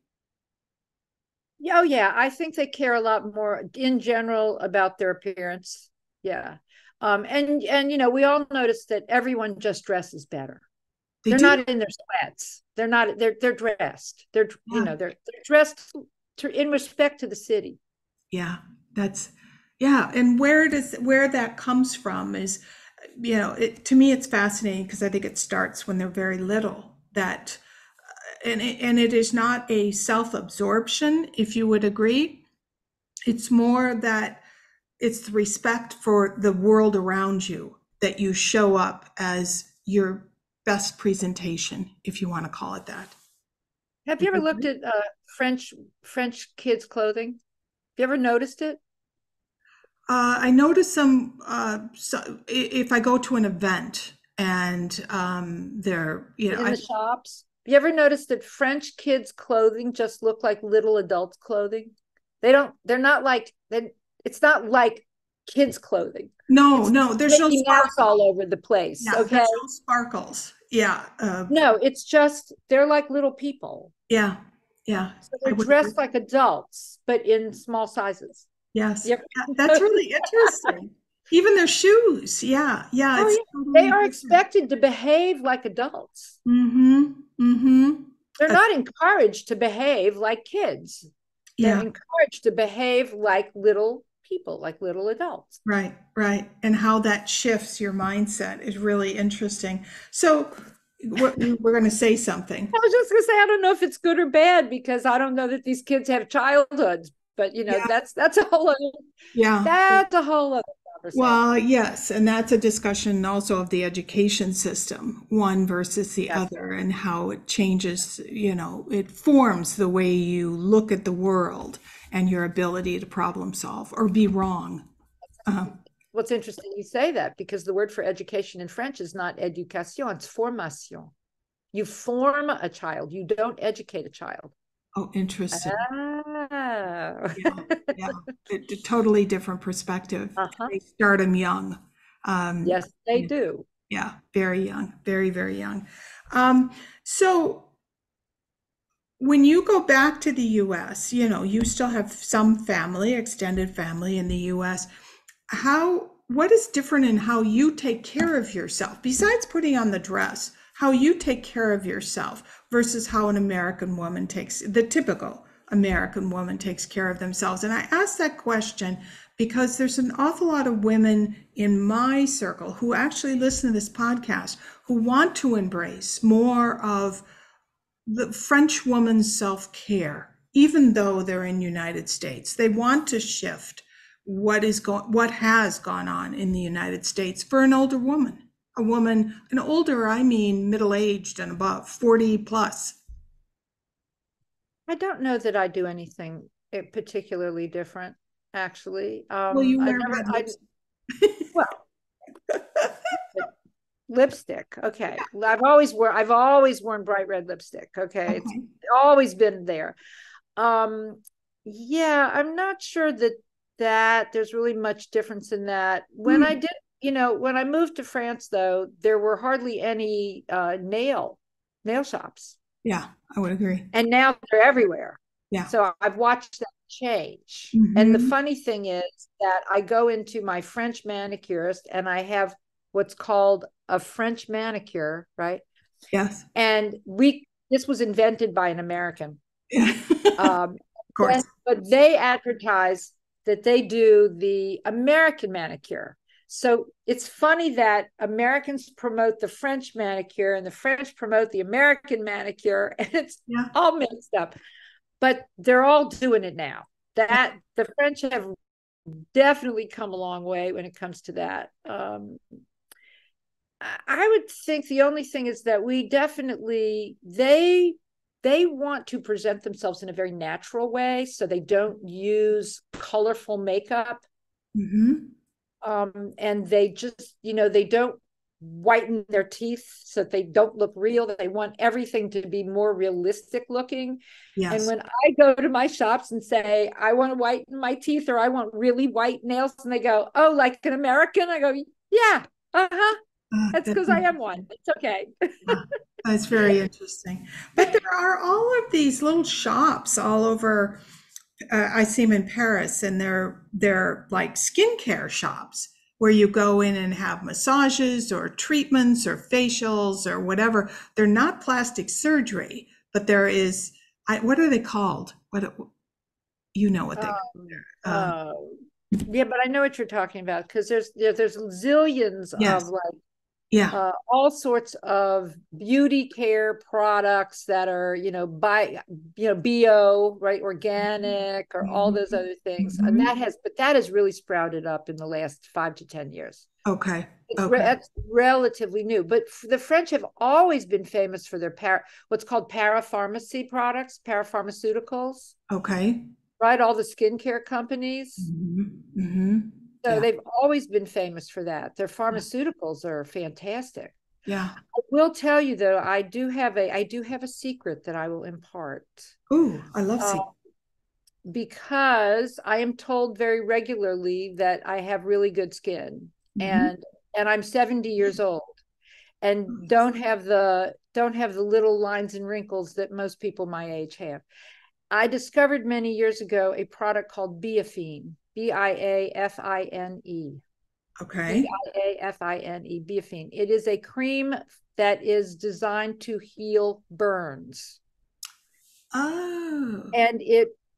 oh yeah, I think they care a lot more in general about their appearance. Yeah. And we all notice that everyone just dresses better. They They're do. not in their sweats. They're not. They're dressed. They're Yeah. they're dressed in respect to the city. Yeah. That's yeah. And where that comes from is, to me it's fascinating because I think it starts when they're very little. That and it is not a self-absorption, if you would agree. It's more that it's the respect for the world around you, that you show up as your best presentation, if you want to call it that. Have Would you ever you looked agree? at French kids' clothing? Have you ever noticed it? I notice some, if I go to an event and they're, you know, in the shops. You ever notice that French kids' clothing just look like little adults' clothing? They're not like, it's not like kids' clothing. no, It's no, there's no Mickey Mouse sparkle. all over the place. Yeah, Okay. there's no sparkles. Yeah, No, it's just, they're like little people. yeah, yeah. So I they're would agree. dressed like adults, but in small sizes. Yes, You ever yeah, that's notice really that? interesting. Even their shoes. Yeah, yeah, Oh, it's yeah. They totally are different. expected to behave like adults. Mm-hmm. Mm-hmm. They're That's, not encouraged to behave like kids. They're yeah, encouraged to behave like little people, like little adults. right, right. And how that shifts your mindset is really interesting. So we're going to say something. I was just gonna say, I don't know if it's good or bad because I don't know that these kids have childhoods, but Yeah, that's a whole other, yeah. that's a whole other conversation. Well, yes, and that's a discussion also of the education system, one versus the Yes. other, and how it changes, it forms the way you look at the world and your ability to problem solve or be wrong. What's interesting you say that because the word for education in French is not éducation, it's formation. You form a child, you don't educate a child. Oh, interesting. Oh. Yeah, yeah. A totally different perspective. Uh-huh. They start them young. Um, Yes, they do. yeah, very young, very, very young. Um, so when you go back to the US, you still have some family, extended family in the US. What is different in how you take care of yourself, besides putting on the dress, how you take care of yourself versus how the typical American woman takes care of themselves? And I ask that question because there's an awful lot of women in my circle who actually listen to this podcast who want to embrace more of the French woman's self-care, even though they're in the United States. They want to shift what has gone on in the United States for an older woman. A woman, an older, I mean middle-aged and above, 40 plus. I don't know that I do anything particularly different, actually. Well, you I wear never, red I, lipstick. well, lipstick. Okay. I've always worn bright red lipstick. Okay. It's Okay. always been there. Um, yeah, I'm not sure that there's really much difference in that. When I Hmm. did, when I moved to France, though, there were hardly any nail shops, Yeah, I would agree. and now they're everywhere. Yeah. So I've watched that change. And the Hmm. funny thing is that I go into my French manicurist and I have what's called a French manicure, right? Yes. And this was invented by an American. Yeah. Um, Of course. but they advertise that they do the American manicure. So it's funny that Americans promote the French manicure and the French promote the American manicure, and it's Yeah. all mixed up. But they're all doing it now. That the French have definitely come a long way when it comes to that. I would think the only thing is that we definitely they want to present themselves in a very natural way, so they don't use colorful makeup, Hmm. and they just they don't whiten their teeth so that they don't look real. They want everything to be more realistic looking. And Yes. when I go to my shops and say I want to whiten my teeth or I want really white nails, and they go, "Oh, like an American?" I go, "Yeah, uh-huh." That's That's because I am one. It's okay. Yeah, that's very interesting. But there are all of these little shops all over. I see them in Paris, and they're like skincare shops where you go in and have massages or treatments or facials or whatever. They're not plastic surgery, but there is. What are they called? You know what they? Um, uh, yeah, but I know what you're talking about because there's zillions of yes. like Yeah. all sorts of beauty care products that are bio, right, organic, or all those Mhm. other things, and Mhm. that has really sprouted up in the last 5 to 10 years. Okay. Okay. That's relatively new, but the French have always been famous for their what's called parapharmacy products, parapharmaceuticals, Okay. right, all the skincare companies. Mhm. Mhm. So Yeah. they've always been famous for that. Their pharmaceuticals are fantastic. Yeah. I will tell you though, I do have a secret that I will impart. Ooh, I love Uh, sea. because I am told very regularly that I have really good skin, Mm-hmm. and I'm 70 years old and don't have the little lines and wrinkles that most people my age have. I discovered many years ago a product called Biafine, Biafine. Okay. Biafine, Biafine. It is a cream that is designed to heal burns. Oh, And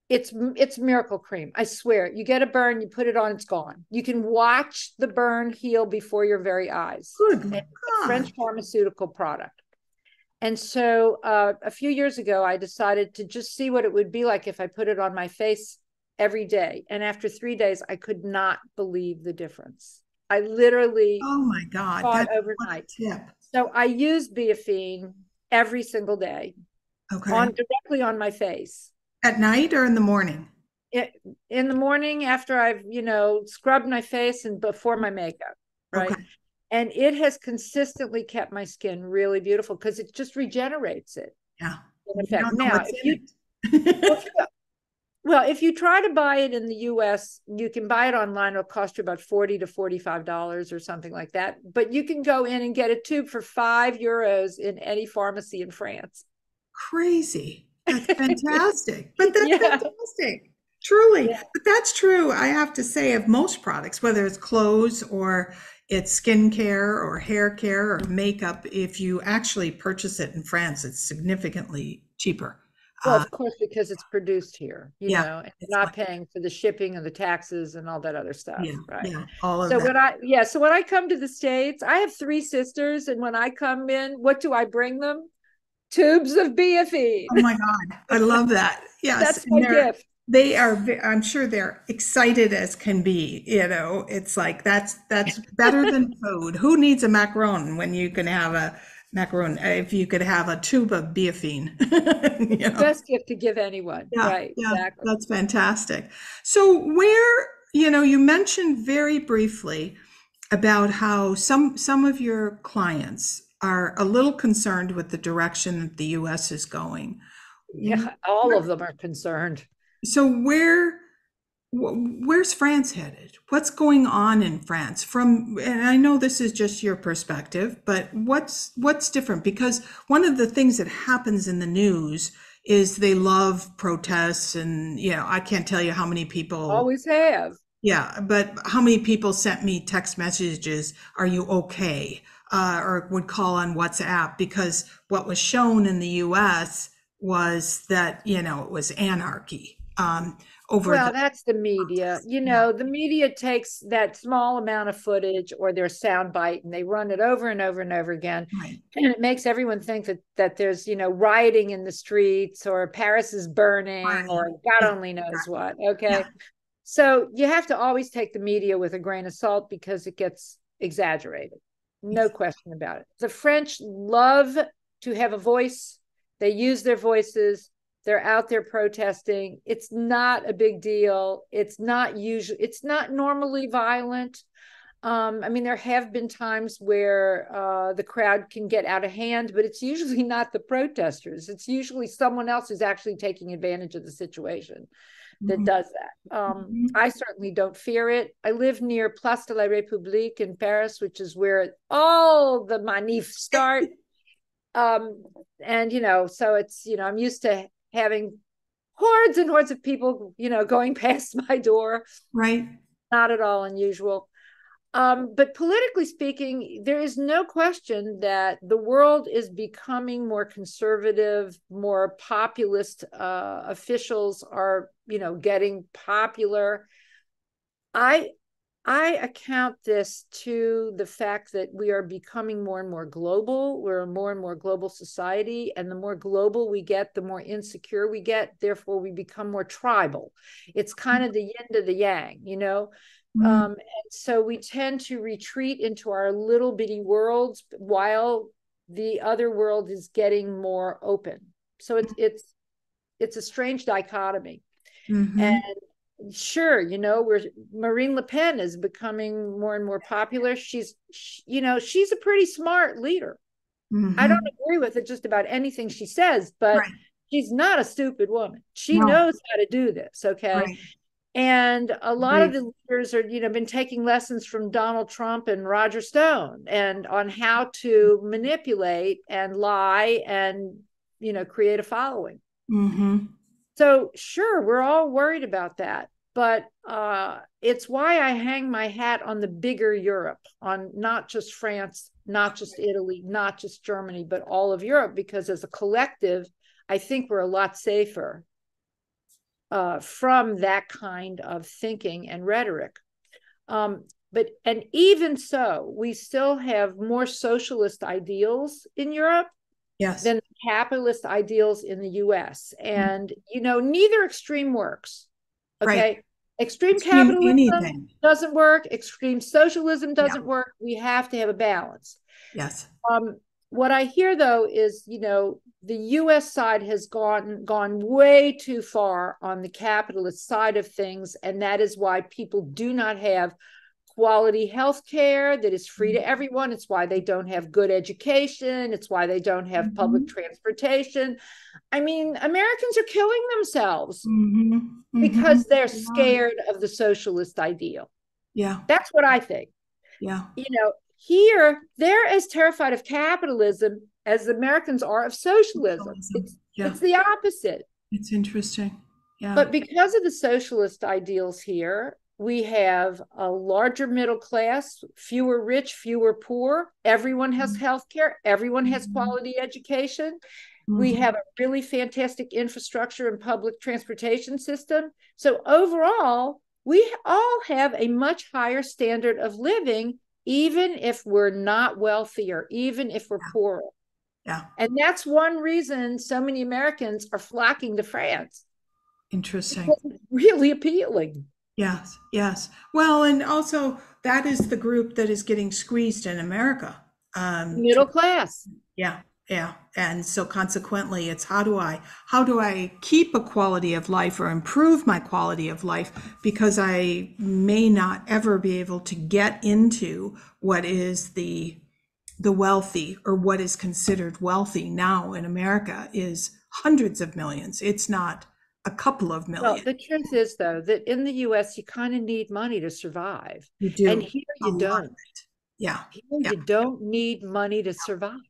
it's miracle cream. I swear. You get a burn, you put it on, it's gone. You can watch the burn heal before your very eyes. good And it's a God. French pharmaceutical product. And so a few years ago, I decided to just see what it would be like if I put it on my face every day. And after 3 days, I could not believe the difference. I literally Oh my God. saw it That's what a overnight. tip. So I use Biafine every single day Okay. on directly on my face. At night or in the morning? It, in the morning after I've, scrubbed my face and before my makeup, right? Okay. And it has consistently kept my skin really beautiful because it just regenerates it Yeah. in You effect. don't know Now, what's if in you it. well, if you try to buy it in the US, you can buy it online. It'll cost you about $40 to $45 or something like that. But you can go in and get a tube for €5 in any pharmacy in France. Crazy. That's fantastic. But that's Yeah. fantastic. Truly. Yeah. But that's true, I have to say, of most products, whether it's clothes or it's skincare or hair care or makeup. If you actually purchase it in France, it's significantly cheaper. Well, Uh, of course, because it's produced here, yeah, and it's you're not like, paying for the shipping and the taxes and all that other yeah, stuff, right? yeah, all of So that. when I come to the States, I have three sisters, and when I come in, what do I bring them? Tubes of Oh Biafine. my God, I love that. Yes, That's and my gift. they are I'm sure they're excited as can be, It's like that's better than food. Who needs a macaron when you can have a macaron if you could have a tube of Biafine, you know? Best gift to give anyone, Yeah, right? yeah, Exactly. that's fantastic. So where, you mentioned very briefly about how some of your clients are a little concerned with the direction that the US is going. Yeah, all of them are concerned. So where's France headed? What's going on in France? And I know this is just your perspective, but what's different? Because one of the things that happens in the news is they love protests, and I can't tell you how many people. Always have. Yeah, but how many people sent me text messages, "Are you okay?" Or would call on WhatsApp because what was shown in the US was that, it was anarchy over Well, the. that's the media. Yeah, The media takes that small amount of footage or their sound bite and they run it over and over and over again. right. And it makes everyone think that there's, rioting in the streets or Paris is burning Right. or God Yeah, only knows exactly. what. Yeah. Okay. So you have to always take the media with a grain of salt because it gets exaggerated. No question about it. The French love to have a voice. They use their voices. They're out there protesting. It's not a big deal. It's not normally violent. I mean, there have been times where the crowd can get out of hand, but it's usually not the protesters. It's usually someone else who's actually taking advantage of the situation that Mhm. does that. Mhm. I certainly don't fear it. I live near Place de la République in Paris, which is where all the manifs start. Um, and so it's I'm used to having hordes and hordes of people, going past my door. Right. Not at all unusual. But politically speaking, there is no question that the world is becoming more conservative, more populist. Officials are, getting popular. I I account this to the fact that we are becoming more and more global. We're a more and more global society. And the more global we get, the more insecure we get. Therefore, we become more tribal. It's kind of the yin to the yang. Mm. And so we tend to retreat into our little bitty worlds while the other world is getting more open. So it's a strange dichotomy. And Mhm. sure, where Marine Le Pen is becoming more and more popular. She's a pretty smart leader. I don't agree with it just about anything she says, but Right. she's not a stupid woman. She No. knows how to do this. Okay. Right. And a lot of Agreed. the leaders are, been taking lessons from Donald Trump and Roger Stone and on how to manipulate and lie and, create a following. So sure, we're all worried about that, but it's why I hang my hat on the bigger Europe, on not just France, not just Italy, not just Germany, but all of Europe, because as a collective, I think we're a lot safer from that kind of thinking and rhetoric. And even so, we still have more socialist ideals in Europe Yes. than capitalist ideals in the US. And, neither extreme works. Okay. Right. Extreme capitalism anything. doesn't work. Extreme socialism doesn't work. We have to have a balance. Yes. What I hear though is, the US side has gone way too far on the capitalist side of things. And that is why people do not have quality health care that is free to everyone. It's why they don't have good education. It's why they don't have public transportation. I mean, Americans are killing themselves because they're scared of the socialist ideal. Yeah. That's what I think. Yeah. Here, they're as terrified of capitalism as Americans are of socialism. It's the opposite. It's interesting. Yeah. But because of the socialist ideals here, we have a larger middle class, fewer rich, fewer poor. Everyone has health care. Everyone has quality education. We have a really fantastic infrastructure and public transportation system. So overall, we all have a much higher standard of living, even if we're not wealthy or even if we're poorer. Yeah. And that's one reason so many Americans are flocking to France. Interesting. It's really appealing. Yes, yes. Well, and also that is the group that is getting squeezed in America. Middle class. Yeah, yeah. And so consequently, it's how do I keep a quality of life or improve my quality of life, because I may not ever be able to get into what is the wealthy, or what is considered wealthy now in America is hundreds of millions. It's not a couple of million. Well, the truth is, though, that in the US, you kind of need money to survive. You do. And here you don't. Yeah. Here you don't need money to survive.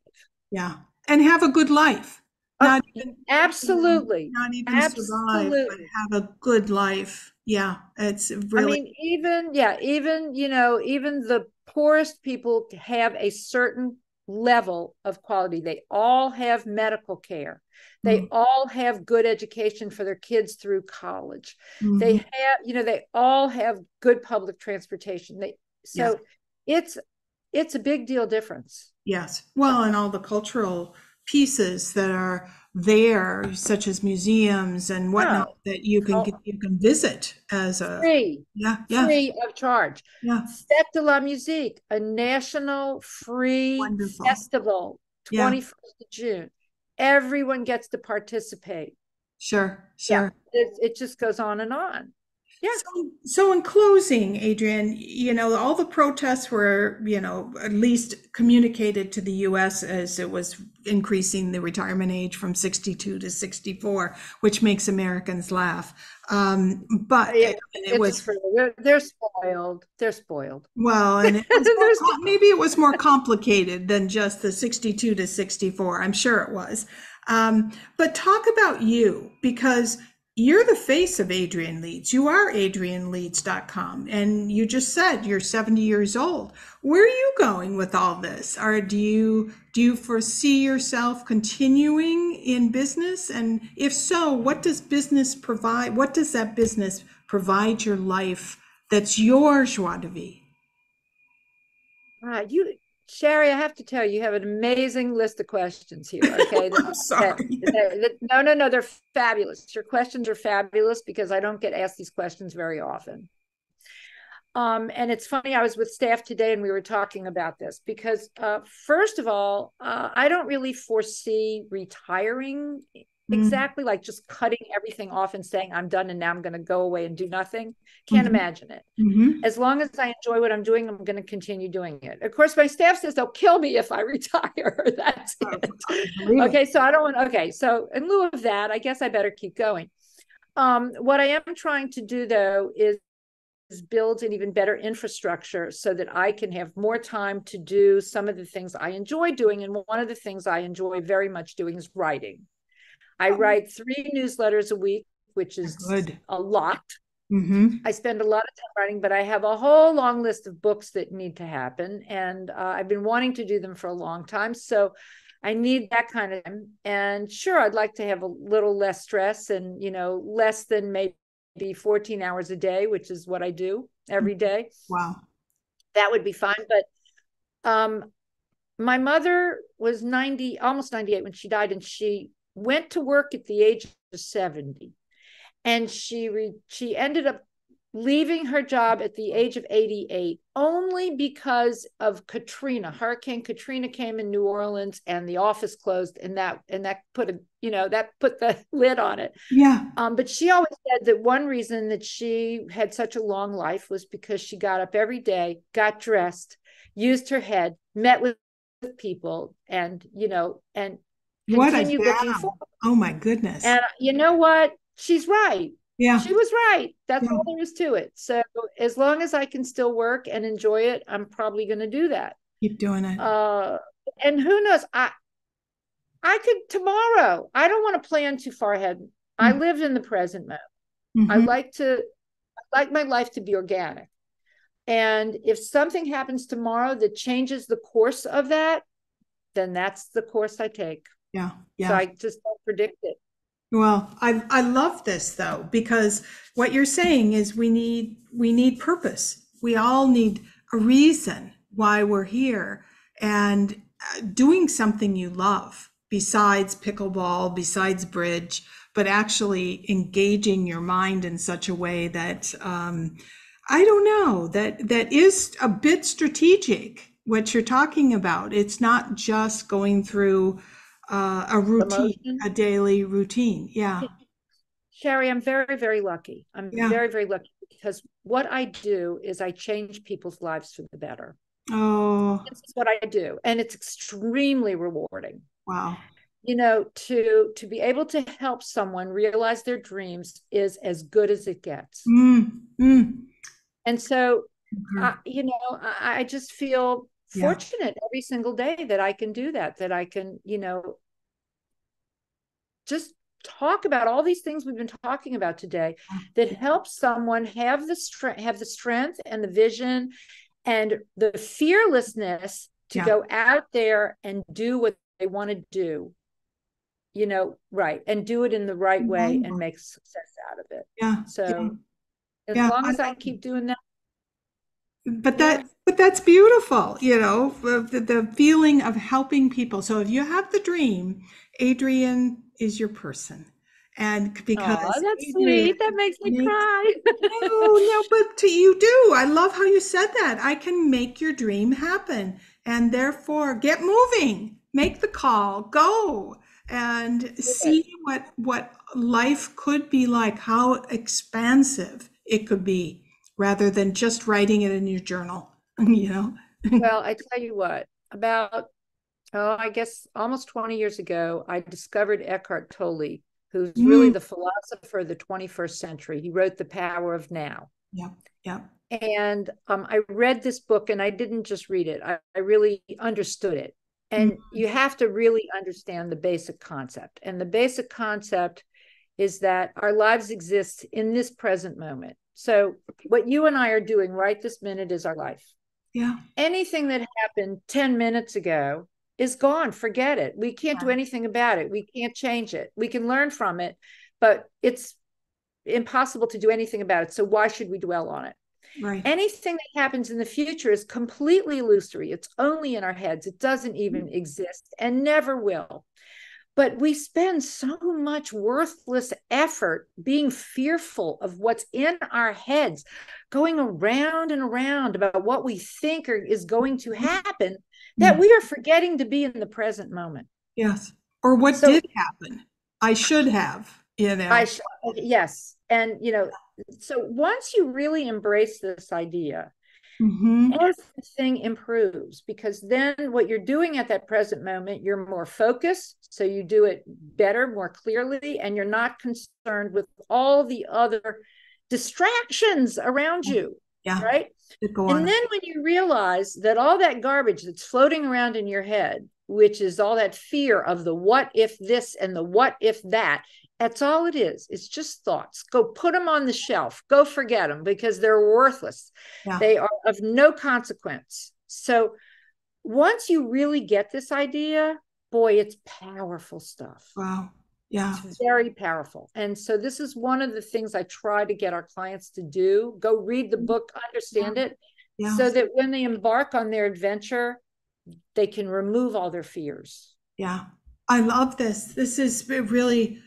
Yeah. And have a good life. Not even, absolutely. not even survive, but have a good life. Yeah. It's really. I mean, even the poorest people have a certain level of quality. They all have medical care. They all have good education for their kids through college. They have, they all have good public transportation. It's a big deal difference. Yes. Well, and all the cultural pieces that are there, such as museums and whatnot, that you can visit as a free of charge. Yeah. Fête de la Musique, a national free festival, 21st of June. Everyone gets to participate. Sure. Yeah, it just goes on and on. Yeah. So in closing, Adrian, all the protests were, at least communicated to the U.S. as it was increasing the retirement age from 62 to 64, which makes Americans laugh. But they're spoiled. They're spoiled. Well, and maybe it was more complicated than just the 62 to 64. I'm sure it was. But talk about you, because you're the face of Adrian Leeds. You are adrianleeds.com. And you just said you're 70 years old. Where are you going with all this? Or do you foresee yourself continuing in business? And if so, what does business provide? What does that business provide your life that's your joie de vivre? Sharri, I have to tell you, you have an amazing list of questions here. Okay. I'm sorry. No, they're fabulous. Your questions are fabulous because I don't get asked these questions very often. And it's funny, I was with staff today and we were talking about this because first of all, I don't really foresee retiring exactly like just cutting everything off and saying, I'm done and now I'm going to go away and do nothing. Can't Mm-hmm. imagine it. Mm-hmm. As long as I enjoy what I'm doing, I'm going to continue doing it. Of course, my staff says they'll kill me if I retire. That's it. I believe it. Okay, so I don't want, okay, so in lieu of that, I guess I better keep going. What I am trying to do, though, is build an even better infrastructure so that I can have more time to do some of the things I enjoy doing. And one of the things I enjoy very much doing is writing. I write 3 newsletters a week, which is Good. a lot. Mm-hmm. I spend a lot of time writing, but I have a whole long list of books that need to happen. And I've been wanting to do them for a long time. So I need that kind of time. And sure, I'd like to have a little less stress and, less than maybe 14 hours a day, which is what I do every day. Wow. That would be fine. But my mother was 90, almost 98 when she died, and she went to work at the age of 70. And she ended up leaving her job at the age of 88 only because of Katrina. Hurricane Katrina came in New Orleans and the office closed, and that put that put the lid on it. Yeah. But she always said that one reason that she had such a long life was because she got up every day, got dressed, used her head, met with people, and and What a continued looking gal. forward. Oh my goodness. And you know what? She's right. Yeah. She was right. That's Yeah. all there is to it. So as long as I can still work and enjoy it, I'm probably going to do that. Keep doing it. And who knows? I could tomorrow. I don't want to plan too far ahead. I live in the present moment. Mm-hmm. I like my life to be organic. And if something happens tomorrow that changes the course of that, then that's the course I take. Yeah. So Yeah. I just don't predict it. Well, I love this though, because what you're saying is we need purpose. We all need a reason why we're here, and doing something you love besides pickleball, besides bridge, but actually engaging your mind in such a way that I don't know, that is a bit strategic. What you're talking about, it's not just going through a routine, Emotion. a daily routine. Yeah. Sharri, I'm very, very lucky. I'm Yeah. very, very lucky because what I do is I change people's lives for the better. Oh, This is what I do. And it's extremely rewarding. wow. To be able to help someone realize their dreams is as good as it gets. Mm. And so, Mm-hmm. I just feel Yeah. fortunate every single day that I can do that I can, just talk about all these things we've been talking about today that helps someone have the strength and the vision and the fearlessness to Yeah. go out there and do what they want to do, right, and do it in the right way and make success out of it. Yeah. So as Yeah. long as I keep doing that. But Yeah. that's beautiful, the feeling of helping people. So if you have the dream, Adrian is your person. And because Oh, that's Adrian sweet. That makes me makes, cry. no, but you do. I love how you said that. I can make your dream happen. And therefore, get moving, make the call, go and see what life could be like, how expansive it could be, rather than just writing it in your journal, Well, I tell you what, about, I guess almost 20 years ago, I discovered Eckhart Tolle, who's really Mm, the philosopher of the 21st century. He wrote The Power of Now. yeah, yeah. And I read this book, and I didn't just read it, I really understood it. Mm, And you have to really understand the basic concept. And the basic concept is that our lives exist in this present moment. So what you and I are doing right this minute is our life. yeah. Anything that happened 10 minutes ago is gone. Forget it. We can't do anything about it. We can't change it. We can learn from it, but it's impossible to do anything about it. So why should we dwell on it? Right. Anything that happens in the future is completely illusory. It's only in our heads. It doesn't even exist and never will. But we spend so much worthless effort being fearful of what's in our heads, going around and around about what we think is going to happen, that we are forgetting to be in the present moment. Yes. Or what So did happen? I should have, you I know. sh- yes. And, so once you really embrace this idea, Hmm. everything improves because then what you're doing at that present moment, you're more focused. So you do it better, more clearly, and you're not concerned with all the other distractions around you, Yeah, right? could go And on. then when you realize that all that garbage that's floating around in your head, which is all that fear of the what if this and the what if that, that's all it is. It's just thoughts. Go put them on the shelf. Go forget them because they're worthless. Yeah. They are of no consequence. So once you really get this idea, boy, it's powerful stuff. Wow. Yeah. It's very powerful. And so this is one of the things I try to get our clients to do. Go read the book, Yeah. understand it, Yeah. so that when they embark on their adventure, they can remove all their fears. Yeah. I love this. This is really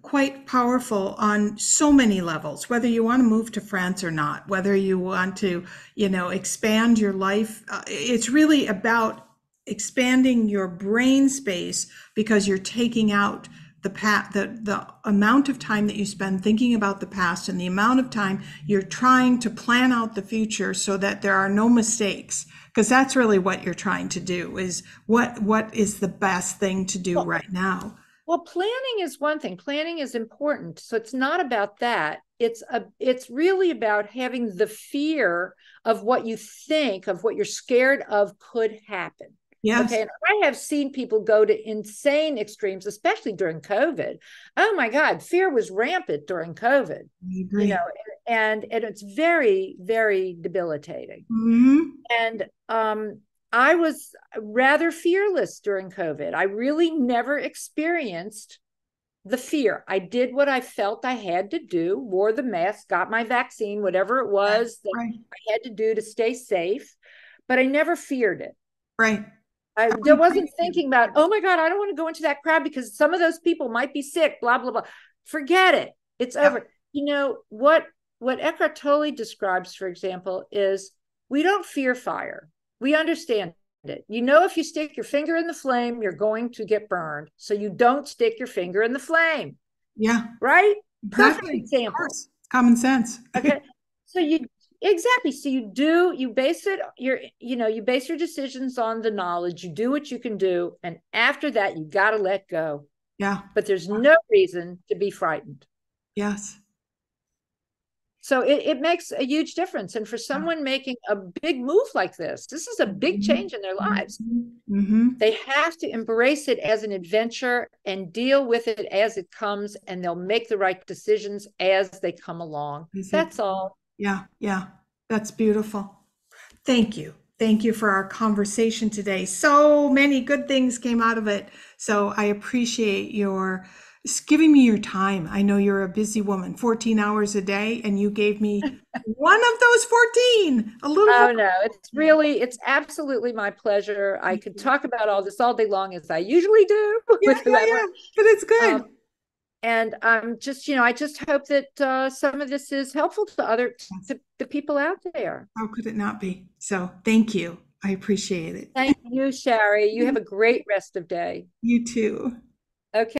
quite powerful on so many levels, whether you want to move to France or not, whether you want to, expand your life. It's really about expanding your brain space because you're taking out the amount of time that you spend thinking about the past and the amount of time you're trying to plan out the future so that there are no mistakes, because that's really what you're trying to do, is what is the best thing to do Well, right now. well, planning is one thing. Planning is important. So it's not about that. It's really about having the fear of what you think, of what you're scared of could happen. Yes, Okay. And I have seen people go to insane extremes, especially during COVID. Oh my God, fear was rampant during COVID, I you know, agree. and it's very, very debilitating. Hmm. And I was rather fearless during COVID. I really never experienced the fear. I did what I felt I had to do, wore the mask, got my vaccine, whatever it was that Right, I had to do to stay safe, but I never feared it. right. I I there agree wasn't with you. thinking about, oh my God, I don't want to go into that crowd because some of those people might be sick, blah, blah, blah. Forget it. It's Yep. over. What Eckhart Tolle describes, for example, is we don't fear fire. We understand it. If you stick your finger in the flame, you're going to get burned. So you don't stick your finger in the flame, Yeah, right? Perfect exactly. Of example. course. It's common sense. Okay. So exactly. So you base it, you base your decisions on the knowledge, you do what you can do. And after that, you got to let go. Yeah. But there's no reason to be frightened. Yes. So it makes a huge difference. And for Yeah. someone making a big move like this is a big Mhm. change in their lives. Mhm. Mhm. They have to embrace it as an adventure and deal with it as it comes, and they'll make the right decisions as they come along. Is it? That's all. Yeah. Yeah. That's beautiful. Thank you. Thank you for our conversation today. So many good things came out of it. So I appreciate your giving me your time. I know you're a busy woman, 14 hours a day, and you gave me one of those 14, a little more. Oh no, it's absolutely my pleasure. I could talk about all this all day long as I usually do Yeah, with yeah, whoever. yeah. But it's Um, good. and I'm just, I just hope that some of this is helpful Yes. to the people out there. How could it not be? So thank you. I appreciate it. Thank you, Sharri. You have a great rest of day. You too. Okay.